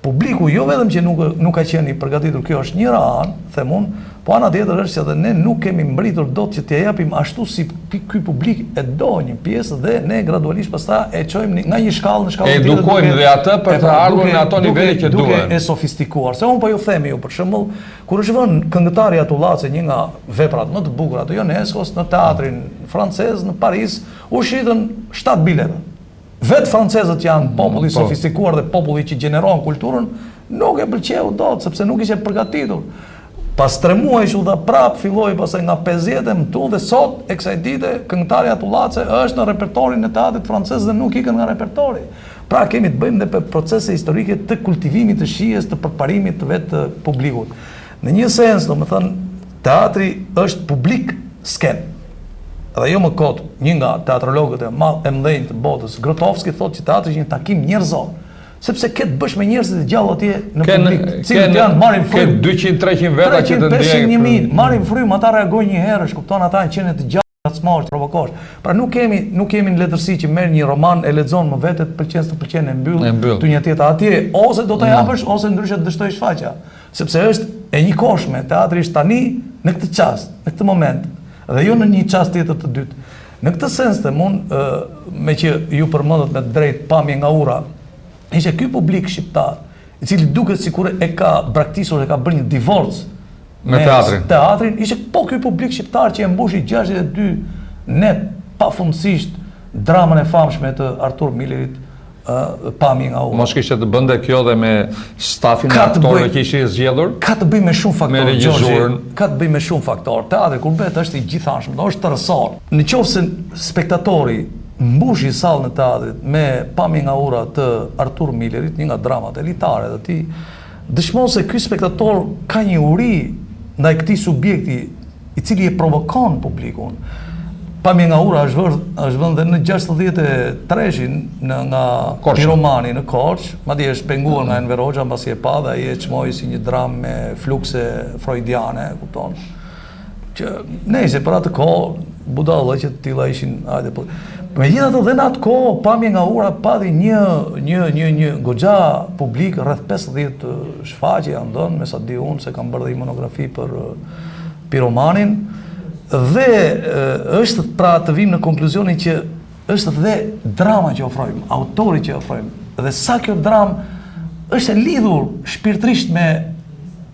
publiku jo vetëm që nuk ka qenë i përgatitur, kjo është njëra anë, them unë, po ana tjetër është se edhe ne nuk kemi mbritur dot që t'ia japim ashtu si ky publik e do një pjesë dhe ne gradualisht pastaj e çojmë nga një shkallë në shkallë tjetër. Edukojmë dhe atë për të ardhur në ato nivele që duhen. Duke e sofistikuar. Se unë po ju themi ju për shembull, kur është vënë këngëtari Atullace, një nga veprat më të bukura të UNESCO-s në teatrin francez në Paris, u shitën 7 bileta. Vetë francezët janë populli sofistikuar dhe populli që gjeneron kulturën, nuk e pëlqeu dot sepse nuk ishte përgatitur. Pas 3 muaj u dha prap, filloi pastaj nga 50 mëtu dhe sot e kësaj dite këngëtari Atullace është në repertorin e teatrit francez dhe nuk ikën nga repertori. Pra kemi të bëjmë dhe për procese historike të kultivimit të shijes, të përparimit të vetë publikut. Në një sens, domethënë, teatri është publik sken. Dhe jo më kot, një nga teatrologët e mëdhenj të botës, Grotowski, thotë që teatri është një takim njerëzor. Sepse ketë bësh me njerëzit e gjallë atje në publik, cilët janë marrin frymë. 200-300 veta që të ndjejnë. 500-1000, marrin frymë, ata reagojnë një herë, kupton, ata janë qenë të gjallë, të smosh, provokosh. Pra nuk kemi në letërsi që merr një roman, e lexon më vetë, të pëlqen e mbyll, tu një tjetër atje, ose do ta japësh ose ndryshe të dështoj shfaqja. Sepse është e njëkohshme, teatri është tani në këtë çast, në këtë moment, dhe jo në një çast tjetër të dytë. Në këtë sens them unë, me që ju përmendët me drejt pamje nga ura, ishte ky publik shqiptar, i cili duket sikur e ka braktisur, e ka bërë një divorc me teatrin, ishte po ky publik shqiptar që e mbushi 62 net pafundësisht dramën e famshme të Artur Millerit, pamje nga ura. Mos kishte të bënte kjo dhe me stafin e aktorëve që ishin zgjedhur? Ka të bëjë me shumë faktorë. Me regjizorën. Ka të bëjë me shumë faktorë. Teatri kur bëhet është i gjithanshëm, është tërësor. Nëse spektatori mbushi sallën e teatrit me pamje nga ura të Artur Millerit, një nga dramat elitare të tij, dëshmon se ky spektator ka një uri ndaj këtij subjekti i cili e provokon publikun. Pamje nga ura është vënë dhe në 63-shin nga Piromani në Korçë, madje është penguar nga Enver Hoxha mbasi e pa dhe ai e çmoi si një dramë me flukse freudiane, kupton. Që nejse për atë kohë budalla që të tilla ishin hajde po. Megjithatë dhe në atë kohë pamje nga ura pati një goxha publik rreth 50 shfaqje janë dhënë, me sa di unë se kam bërë dhe një monografi për Piromanin. Dhe është pra të vim në konkluzionin që është dhe drama që ofrojmë, autori që ofrojmë, dhe sa kjo dramë është e lidhur shpirtërisht me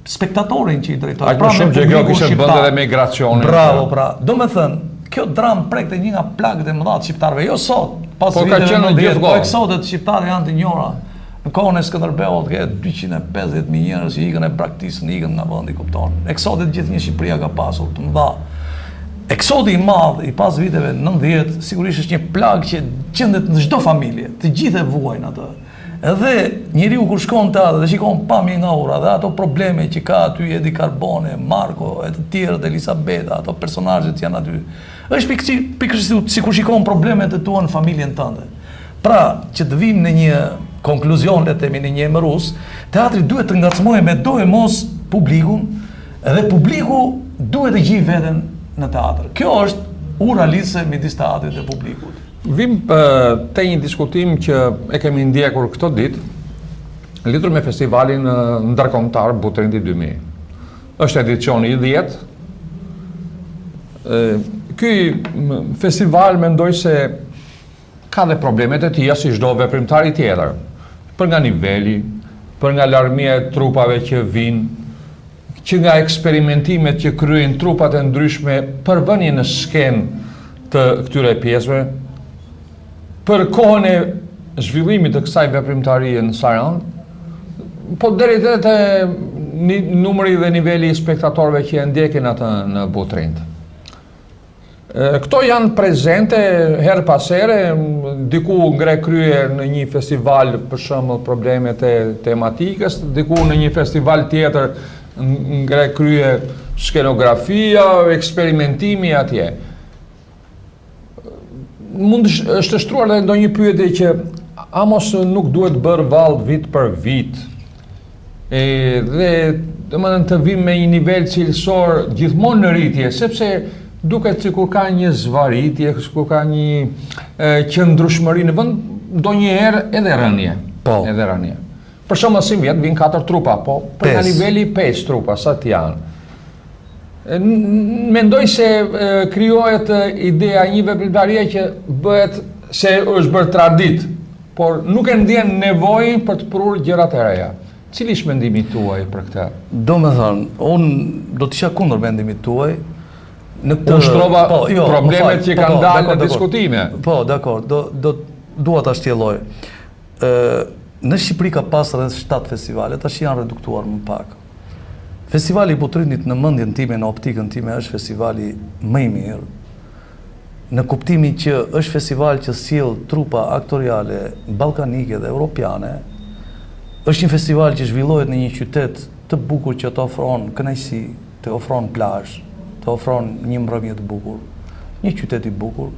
spektatorin që i drejton. Aq më shumë që kjo kishte bënë edhe migracionin. Bravo, pra. Do me thënë, kjo dramë prekte një nga plagët e mëdha të shqiptarëve, jo sot, pas viteve 90, po eksodet shqiptarë janë të njohura. Në kohën e Skënderbeut ke 250.000 njerëz që ikën e braktisën, ikën nga vendi, kupton. Eksodet gjithë një Shqipëria ka pasur të mëdha. Eksodi i madh i pas viteve 90 sigurisht është një plagë që gjendet në çdo familje, të gjithë e vuajnë atë. Edhe njeriu kur shkon te atë dhe shikon pamje nga ura dhe ato probleme që ka aty Edi Carbone, Marko e të tjerët, Elisabeta, ato personazhet që janë aty. Është pikërisht sikur shikon problemet e tua në familjen tënde. Pra, që të vim në një konkluzion, le të themi në një emërus, teatri duhet të ngacmojë me do e mos publikun, dhe publiku duhet të gjejë veten në teatr. Kjo është ura lidhëse midis teatrit dhe publikut. Vim te një diskutim që e kemi ndjekur këto ditë, lidhur me festivalin ndërkombëtar Butrinti 2000. Është edicioni i 10. Ky festival mendoj se ka dhe problemet e tija si çdo veprimtar i tjetër. Për nga niveli, për nga larmia e trupave që vinë, që nga eksperimentimet që kryejnë trupat e ndryshme për vënie në skenë të këtyre pjesëve, për kohën e zhvillimit të kësaj veprimtarie në Sarand, po deri te numri dhe niveli i spektatorëve që e ndjekin atë në Butrint. Këto janë prezente her pas here, diku ngre krye në një festival për shembull problemet e tematikës, diku në një festival tjetër ngre krye skenografia, eksperimentimi atje. Mund është shtruar dhe ndonjë pyetje që a mos nuk duhet bërë vallë vit për vit. Dhe domethënë të vim me një nivel cilësor gjithmonë në rritje, sepse duket sikur ka një zvaritje, sikur ka një qëndrueshmëri në vend, ndonjëherë edhe rënje. Po. Edhe rënje. Për shembull, si vjet vin 4 trupa, po për nga niveli 5 trupa, sa të janë. Mendoj se krijohet ideja një veprimtarie që bëhet se është bërë tradit, por nuk e ndjen nevojën për të prurë gjërat e reja. Cili është mendimi tuaj për këtë? Do me thënë, unë do të isha kundër mendimit tuaj. Unë shtrova problemet që kanë dalë në diskutime. Po, dakor, dua ta shtjelloj. Në Shqipëri ka pas rreth 7 festivale, tash janë reduktuar më pak. Festivali i Butrintit në mendjen time, në optikën time, është festivali më i mirë, në kuptimin që është festival që sjell trupa aktoriale ballkanike dhe europiane. Është një festival që zhvillohet në një qytet të bukur që të ofron kënaqësi, të ofron plazh, të ofron një mbrëmje të bukur, një qytet i bukur.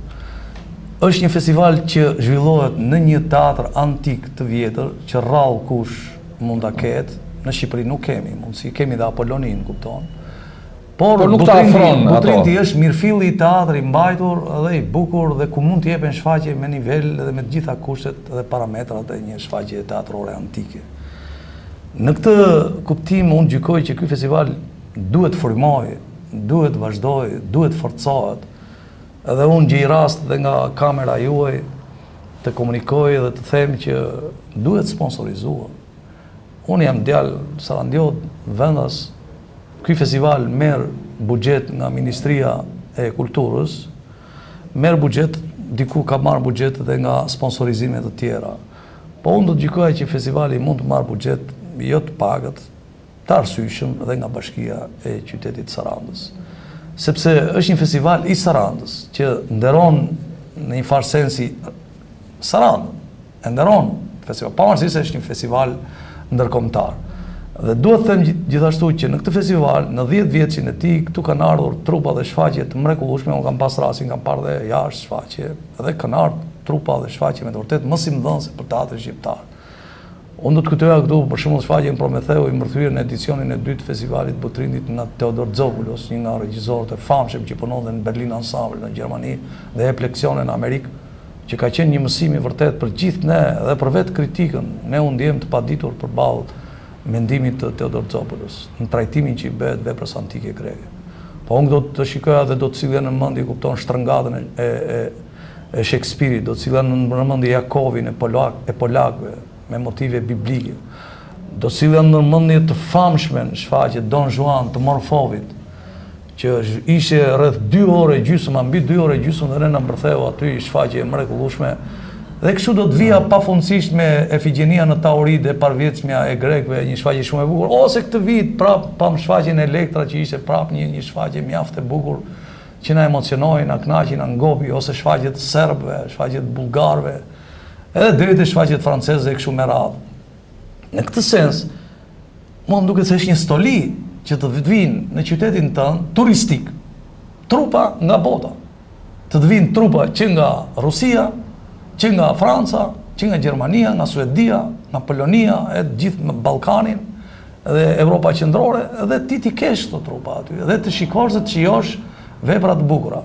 Është një festival që zhvillohet në një teatr antik të vjetër, që rrallë kush mund ta ketë. Në Shqipëri nuk kemi mundësi, kemi dhe Apollonin, kupton. Por nuk ta afron ato. Butrinti është mirëfilli i teatrit i mbajtur dhe i bukur dhe ku mund të jepen shfaqje me nivel dhe me të gjitha kushtet dhe parametrat e një shfaqje teatrore antike. Në këtë kuptim unë gjykoj që ky festival duhet frymojë, duhet vazhdojë, duhet forcohet. Edhe unë gjej rast dhe nga kamera juaj të komunikoj dhe të them që duhet sponsorizuar. Unë jam djalë sarandiot, vendas. Ky festival merr buxhet nga Ministria e Kulturës, merr buxhet, diku ka marrë buxhet edhe nga sponsorizime të tjera. Po unë do të gjykoj që festivali mund të marrë buxhet jo të pagët, të arsyeshëm edhe nga Bashkia e Qytetit Sarandës. Sepse është një festival i Sarandës që nderon në një farë sensi Sarandën, e nderon festival, pavarësisht se është një festival ndërkombëtar. Dhe duhet të them gjithashtu që në këtë festival, në 10 vjeçin e tij, këtu kanë ardhur trupa dhe shfaqje të mrekullueshme, unë kam pas rastin, kam parë dhe jashtë shfaqje, edhe kanë ardhur trupa dhe shfaqje me të vërtet më simdhënëse për teatrin shqiptar. Unë do të kujtoja këtu për shembull shfaqjen Prometheu i mbërthyer në edicionin e 2 të festivalit Butrindit nga Teodor Zogulos, një nga regjisorët e famshëm që punonte në Berlin Ensemble në Gjermani dhe jep leksione në Amerikë, që ka qenë një mësim i vërtet për gjithë ne dhe për vetë kritikën. Ne u ndjem të paditur përballë mendimit të Teodor Zogulos në trajtimin që i bëhet veprës antike greke. Po unë do të shikoja dhe do të sillja në mendje kupton shtrëngatën e Shakespeare-it, do të sillja në mendje Jakovin e polakëve me motive biblike. Do sillja në mendje të famshme në shfaqje Don Juan të Morfovit, që ishte rreth 2 orë gjysmë, mbi 2 orë gjysmë dhe ne na mbërtheu aty shfaqje e mrekullueshme. Dhe kështu do të vija pafundësisht me Efigenia në Taurid e parvjetësmja e grekëve, një shfaqje shumë e bukur, ose këtë vit prap pam shfaqjen e Elektra që ishte prap një shfaqje mjaft e bukur që na emocionoi, na kënaqi, na ngopi, ose shfaqjet serbëve, shfaqjet bullgarëve, edhe deri te shfaqjet franceze kështu me radhë. Në këtë sens, mua më duket se është një stoli që të vinë në qytetin tënd turistik, trupa nga bota. Të vinë trupa që nga Rusia, që nga Franca, që nga Gjermania, nga Suedia, nga Polonia, e gjithë në Ballkanin, dhe Evropa qendrore, edhe ti kesh këto trupa aty, edhe të shikosh dhe të shijosh vepra të bukura.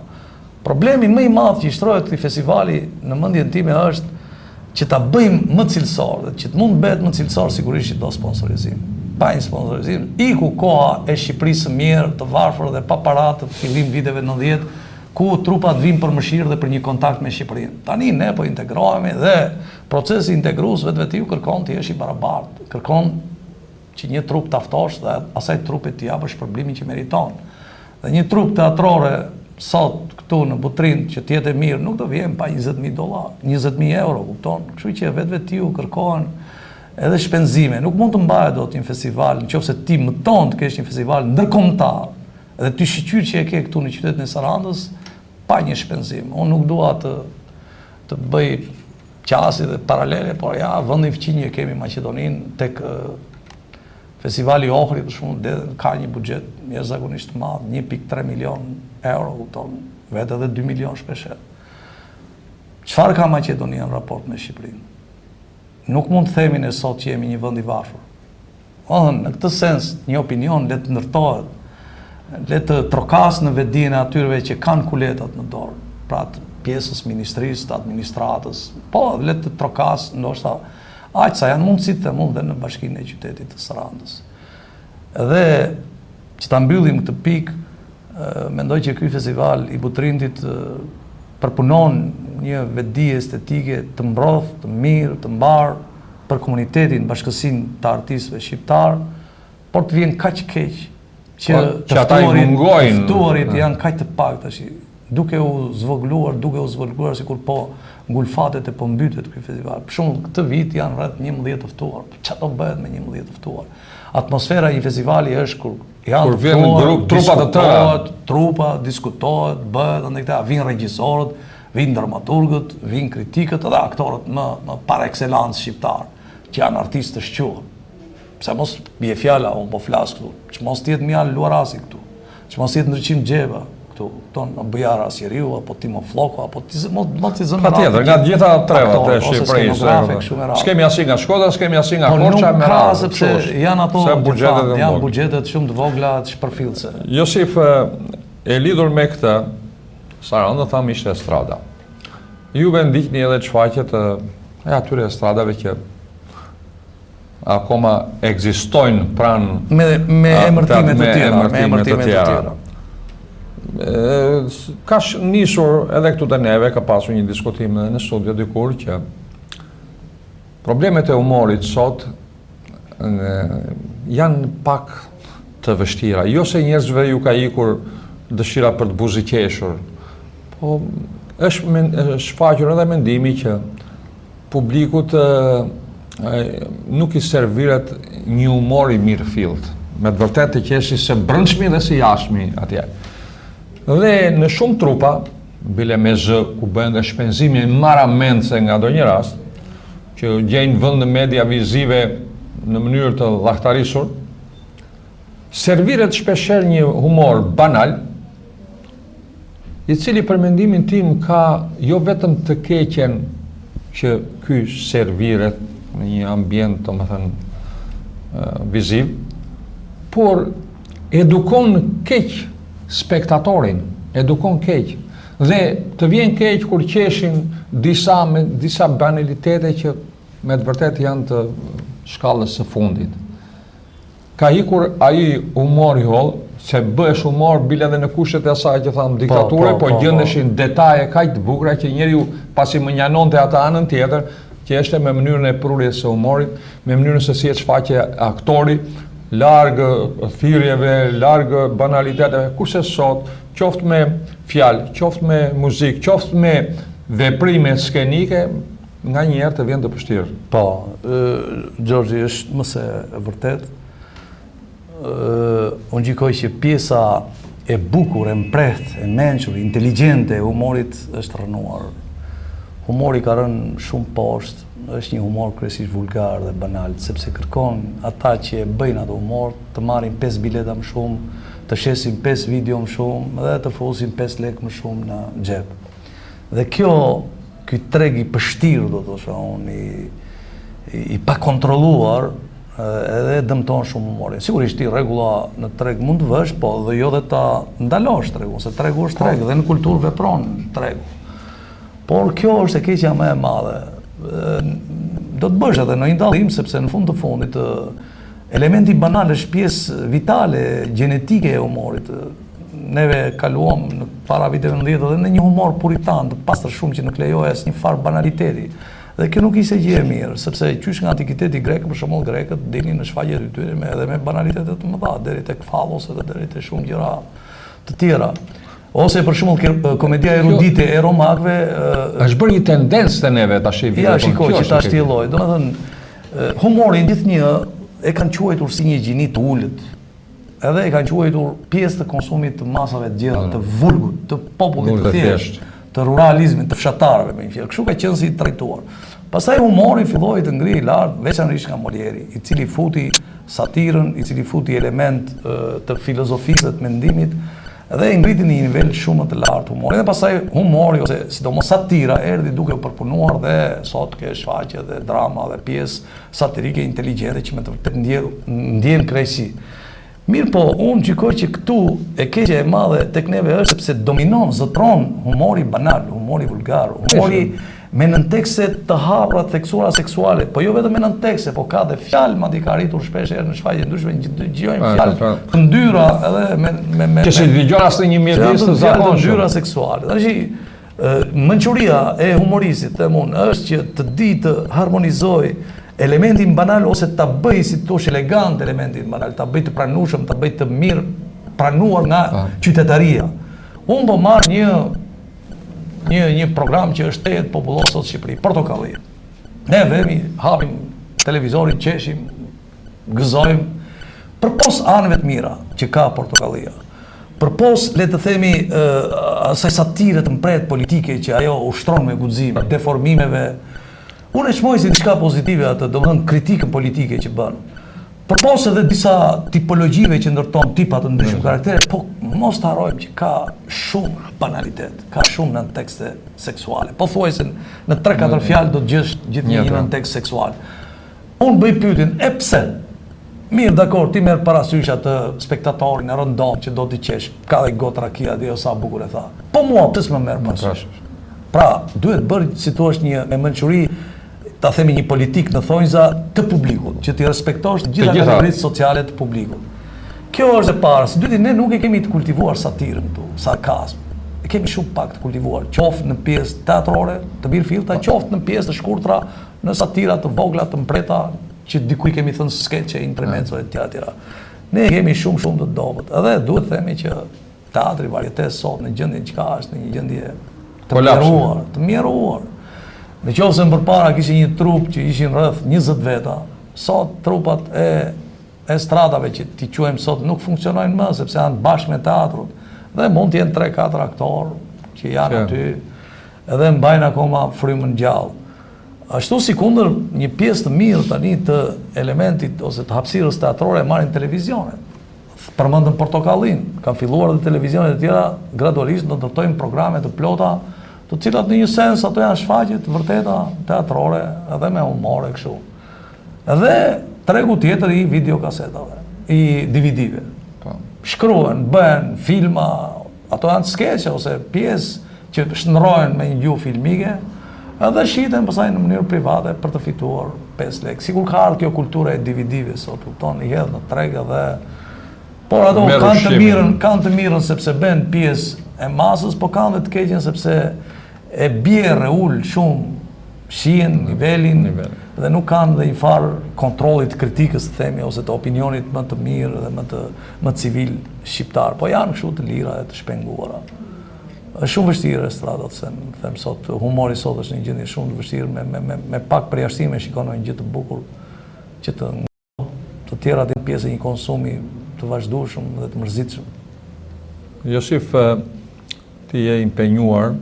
Problemi më i madh që i shtrohet këtij festivali në mendjen time është që ta bëjmë më cilësor, dhe që të mund bëhet më cilësor sigurisht do sponsorizim. Pa një sponsorizim, iku koha e Shqipërisë së mirë, të varfër dhe pa paratë të fillim viteve 90, ku trupat vinë për mëshirë dhe për një kontakt me Shqipërinë. Tani ne po integrohemi dhe procesi integrues vetveti kërkon të jesh i barabartë, kërkon që një trup të aftosh dhe asaj trupit të japësh shpërblimin që meriton. Dhe një trup teatrore sot këtu në Butrind që të jetë mirë nuk do vjen pa $20,000, €20,000, kupton? Kështu që vetvetiu kërkohen edhe shpenzime. Nuk mund të mbahet dot një festival, nëse ti mëton të kesh një festival ndërkombëtar, edhe ty shqyr që e ke këtu në qytetin e Sarandës pa një shpenzim. Unë nuk dua të bëj qasi dhe paralele, por ja, vendin fqinje kemi Maqedoninë tek Festivali Ohri, për shembull, ka një buxhet jashtëzakonisht të madh, 1.3 milion euro, kupton, vetë edhe 2 milion shpesher. Çfarë ka Maqedonia në raport me Shqipërinë? Nuk mund të themi ne sot që jemi një vend i varfër. Në këtë sens, një opinion le të ndërtohet, le të trokas në vetdijen e atyre që kanë kuletat në dorë, pra të pjesës ministrisë, të administratës, po le të trokas, ndoshta aq sa janë mundësitë të mund dhe në bashkinë e qytetit të Sarandës. Edhe që ta mbyllim këtë pikë, mendoj që ky festival i Butrindit përpunon një vetdije estetike të mbrodhë, të mirë, të mbarë për komunitetin, bashkësinë të artistëve shqiptar, por të vjen kaq keq që ftuarit janë kaq të pak tash, duke u zvogëluar sikur po ngulfatet e po mbytet ky festival. Për shembull, këtë vit janë rreth 11 të ftuar. Çfarë do bëhet me 11 të ftuar? Atmosfera e një festivali është kur janë vjen grup trupa të tëra, trupa diskutohet, bëhet ndaj këta, vinë regjisorët, vinë dramaturgët, vinë kritikët edhe aktorët më par excellence shqiptar, që janë artistë të shquar. Pse mos bie fjala, unë po flas këtu, që mos jetë Mjal Luarasi këtu, që mos jetë Ndriçim Xheba këtu, ton Bujara Asjeriu apo Timo Floko apo mos i zëmë. Patjetër, nga gjitha trevat e Shqipërisë. S'kemi asnjë nga Shkodra, s'kemi asnjë nga Korça, me radhë, sepse janë ato janë buxhetet shumë të vogla të shpërfillse. Josif, e lidhur me këtë, Saranda thamë ishte estrada. Juve ndiqni edhe shfaqjet e atyre estradave që akoma ekzistojnë pranë me emërtime të tjera. Ka nisur edhe këtu te neve, ka pasur një diskutim në studio dikur që problemet e humorit sot janë pak të vështira. Jo se njerëzve ju ka ikur dëshira për të buzëqeshur, po është shfaqur edhe mendimi që publikut nuk i serviret një humor i mirëfillt, me të vërtetë të qeshi se brendshmi dhe si jashtëmi atje. Dhe në shumë trupa, bile me zë, ku bëhen dhe shpenzime maramendse nga ndonjë rast, që gjejnë vend në media vizive në mënyrë të llahtarisur, serviret shpeshherë një humor banal, i cili për mendimin tim ka jo vetëm të keqen që ky serviret në një ambient, domethënë viziv, por edukon keq spektatorin, edukon keq. Dhe të vjen keq kur qeshin disa banalitete që me të vërtet janë të shkallës së fundit. Ka ikur ai humor i holl, se bëhesh humor bile edhe në kushtet e asaj që thamë diktature, po gjendeshin detaje kaq të bukura që njeriu pasi më njanonte atë anën tjetër, që është me mënyrën e prurjes së humorit, me mënyrën se si e shfaqe aktori, larg thirrjeve, larg banaliteteve, kurse sot, qoftë me fjalë, qoftë me muzikë, qoftë me veprime skenike, nga njerë të vjen të pështirë. Po, Gjorgji, është mëse e vërtet. Unë gjikoj që pjesa e bukur, e mprehtë, e mençur, inteligjente e humorit është rënuar. Humori ka rënë shumë poshtë, është një humor kryesisht vulgar dhe banal, sepse kërkon ata që e bëjnë atë humor të marrin 5 bileta më shumë, të shesin 5 video më shumë dhe të fusin 5 lekë më shumë në xhep. Dhe ky treg i pështirë, do të thosha unë, i pa kontrolluar, edhe dëmton shumë humorin. Sigurisht ti rregulla në treg mund të vësh, po dhe jo dhe ta ndalosh tregun, se tregu është treg dhe në kulturë vepron tregu. Por kjo është e keqja më e madhe. Do të bësh edhe në një dallim, sepse në fund të fundit elementi banal është pjesë vitale, gjenetike e humorit. Neve kaluam në para viteve 90 dhe në një humor puritan të pastër shumë që nuk lejoj asnjë farë banaliteti. Dhe kjo nuk ishte gjë e mirë, sepse qysh nga antikiteti grek, për shembull grekët dilnin në shfaqjet e tyre edhe me banalitete të mëdha, deri tek fallos edhe deri te shumë gjëra të tjera. Ose për shembull komedia erudite e romakëve është bërë një tendencë te neve tash. Ja, shikoj që tash ti lloj. Domethënë humorin gjithnjë e kanë quajtur si një gjini të ulët. Edhe e kanë quajtur pjesë të konsumit të masave të gjera, të vulgut, të popullit të thjeshtë, të ruralizmit, të fshatarëve me një fjalë. Kështu ka qenë si trajtuar. Pastaj humori filloi të ngrihej lart, veçanërisht nga Molieri, i cili futi satirën, i cili futi element të filozofisë dhe të mendimit dhe e ngriti në një nivel shumë të lartë humorin. Dhe pastaj humori ose sidomos satira erdhi duke u përpunuar dhe sot ke shfaqje dhe drama dhe pjesë satirike inteligjente që me të vërtetë ndjen krejtësi. Mirë po, unë gjykoj që këtu e keqja e madhe tek neve është sepse dominon, zotron humori banal, humori vulgar, humori me nëntekse të hapura, theksura seksuale, po jo vetëm me nëntekse, po ka dhe fjalë, madje ka arritur shpesh herë në shfaqje ndryshme, dëgjojmë fjalë të ndyra edhe me që si dëgjon as në një mjedis të zakonshëm. Ndyra seksuale. Tash mençuria e humoristit, them unë, është që të di të harmonizoj elementin banal ose ta bëj si thosh elegant elementin banal, ta bëj të pranueshëm, ta bëj të mirë pranuar nga qytetaria. Unë po marr një program që është tejet popullos sot në Shqipëri, Portokallia. Ne vemi, hapim televizorin, qeshim, gëzojmë, përpos anëve të mira që ka Portokallia. Përpos, le të themi, asaj satire të mpret politike që ajo ushtron me guxim, deformimeve. Unë e shmoj si diçka pozitive atë, domethënë kritikën politike që bën. Përpos edhe disa tipologjive që ndërton tipa të ndryshëm karaktere, po mos të harrojmë që ka shumë banalitet, ka shumë nëntekste seksuale. Po thuaj se në 3-4 fjalë do të gjesh gjithnjë një nëntekst seksual. Unë bëj pyetjen, e pse? Mirë, dakor, ti merr parasysh atë spektatorin e rëndom që do t'i qesh, ka dhe gotë rakia dhe jo sa bukur e tha. Po mua, pse s'më merr parasysh? Pra, duhet bërë si thua një me mençuri, ta themi një politik në thonjza të publikut, që ti respektosh të gjitha kategoritë sociale të publikut. Kjo është e para. Së dyti, ne nuk e kemi të kultivuar satirën këtu, sarkazm. E kemi shumë pak të kultivuar, qoftë në pjesë teatrore, të mirë filta, qoftë në pjesë të shkurtra, në satira të vogla, të mpreta, që dikuj kemi thënë skeqe, intermezzo e tjera. Ne kemi shumë të dobët. Edhe duhet themi që teatri varietes sot në gjendjen që ka është në një gjendje të mjeruar. Në qoftë se përpara kishte një trup që ishin rreth 20 veta, sot trupat e stradave që ti quajmë sot nuk funksionojnë më sepse janë bashkë me teatrut dhe mund të jenë 3-4 aktorë që janë aty edhe mbajnë akoma frymën gjallë. Ashtu sikundër një pjesë të mirë tani të elementit ose të hapësirës teatrore marrin televizionet. përmendën Portokallin, kanë filluar dhe televizionet e tjera gradualisht do ndërtojnë programe të plota, të cilat në një sens ato janë shfaqje të vërteta teatrore edhe me humore kështu. Edhe tregu tjetër i videokasetave, i DVD-ve. Shkruhen, bëhen filma, ato janë skeqe ose pjesë që shndrohen me një gjuhë filmike, edhe shiten pastaj në mënyrë private për të fituar 5 lekë. Sikur ka ardhur kjo kultura e DVD-ve sot, kupton, i hedh në treg edhe por ato kanë të mirën sepse bën pjesë e masës, po kanë dhe të keqen sepse e bjerë ul shumë shihen nivelin dhe nuk kanë dhe një farë kontrollit kritikës të themi ose të opinionit më të mirë dhe më civil shqiptar, po janë kështu të lira e të shpenguara. Është shumë vështirë strada të them sot, humori sot është një gjendje shumë të vështirë me pak përjashtime shikon një gjë të bukur që të tjerat janë pjesë e një konsumi të vazhdueshëm dhe të mërzitshëm. Josif, ti je impenjuar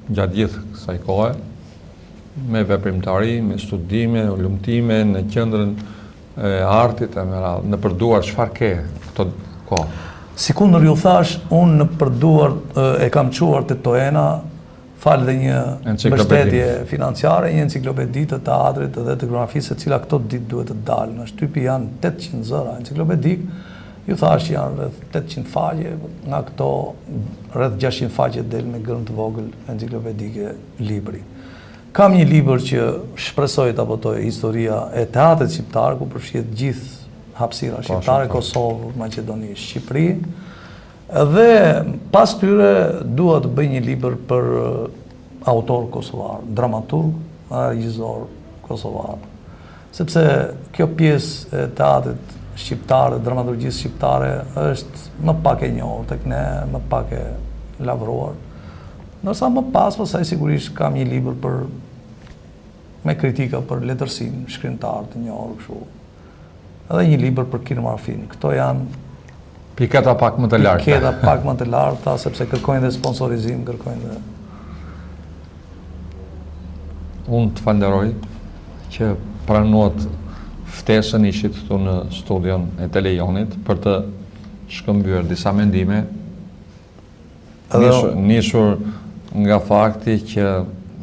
gjatë gjithë kësaj kohe me veprimtari, me studime, ulëmtime në qendrën e artit e me radhë. Në përduar çfarë ke këto kohë? Sikundër ju thash, unë në përduar e kam quar të Toena, falë dhe një mbështetje financiare, një enciklopedi të teatrit dhe të grafisë, e cila këto ditë duhet të dalë. Në shtypi janë 800 zëra enciklopedik, ju thash janë rreth 800 faqe, nga këto rreth 600 faqe del me gërm të vogël enciklopedike libri. Kam një libër që shpresoj të apotoj historia e teatrit shqiptar, ku përfshihet gjithë hapësira shqiptare, Kosovë, Maqedoni, Shqipëri. Dhe pas tyre dua të bëj një libër për autor kosovar, dramaturg, regjisor kosovar. Sepse kjo pjesë e teatrit shqiptare, dramaturgjisë shqiptare është më pak e njohur tek ne, më pak e lavruar. Ndërsa më pasaj sigurisht kam një libër me kritika për letërsinë, shkrimtar të njohur kështu. Edhe një libër për kinematografin. Këto janë piketa pak më të larta. Piketa pak më të larta, sepse kërkojnë dhe sponsorizim, kërkojnë dhe... Unë të falenderoj që pranuat ftesën ishit këtu në studion e Telejonit për të shkëmbyer disa mendime, nisur nga fakti që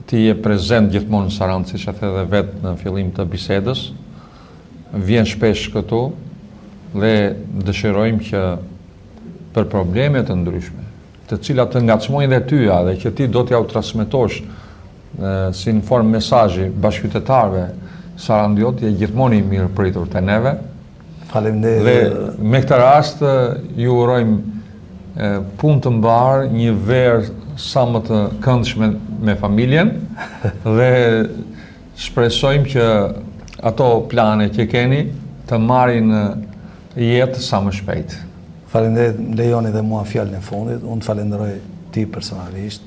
ti je prezent gjithmonë në Sarandë, siç e the edhe vetë në fillim të bisedës, vjen shpesh këtu dhe dëshirojmë që për probleme të ndryshme, të cilat të ngacmojnë dhe tyja dhe që ti do t'ja u transmetosh si në formë mesazhi bashkëqytetarëve sarandiot, je gjithmonë i mirë pritur te neve. Faleminderit. Dhe me këtë rast ju urojmë punë të mbarë, një verë sa më të këndshme me familjen dhe shpresojmë që ato plane që keni të marrin jetë sa më shpejt. Faleminderit, lejoni dhe mua fjalën e fundit. Unë të falenderoj ti personalisht,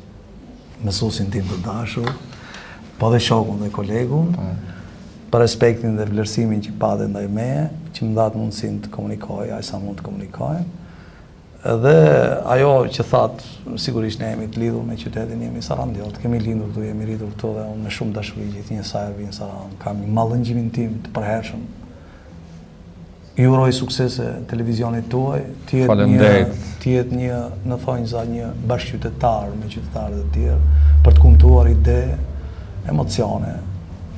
mësuesin tim të dashur, po dhe shokun dhe kolegun, për respektin dhe vlerësimin që patë ndaj meje, që më datë mundësin të komunikoj, aq sa mund të komunikoj. Dhe ajo që thatë, sigurisht ne jemi të lidhur me qytetin, jemi sarandiot, kemi lindur këtu, jemi rritur këtu dhe unë me shumë dashuri gjithë një sajër vinë Sarandë, kam një mallëngjimin tim të përhershëm. Ju uroj suksese televizionit tuaj, tjetë një, në thonjza, një bashkëqytetar me qytetarët e tjerë, për të kumtuar ide, emocione,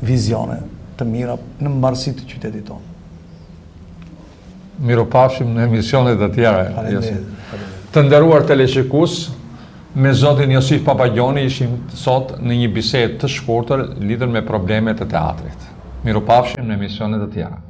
vizione të mira në mbarësi të qytetit tonë. Miropafshim në emisionet të tjera. Të nderuar teleshikues, me zotin Josif Papagjoni ishim sot në një bisedë të shkurtër lidhur me problemet e teatrit. Miropafshim në emisionet të tjera.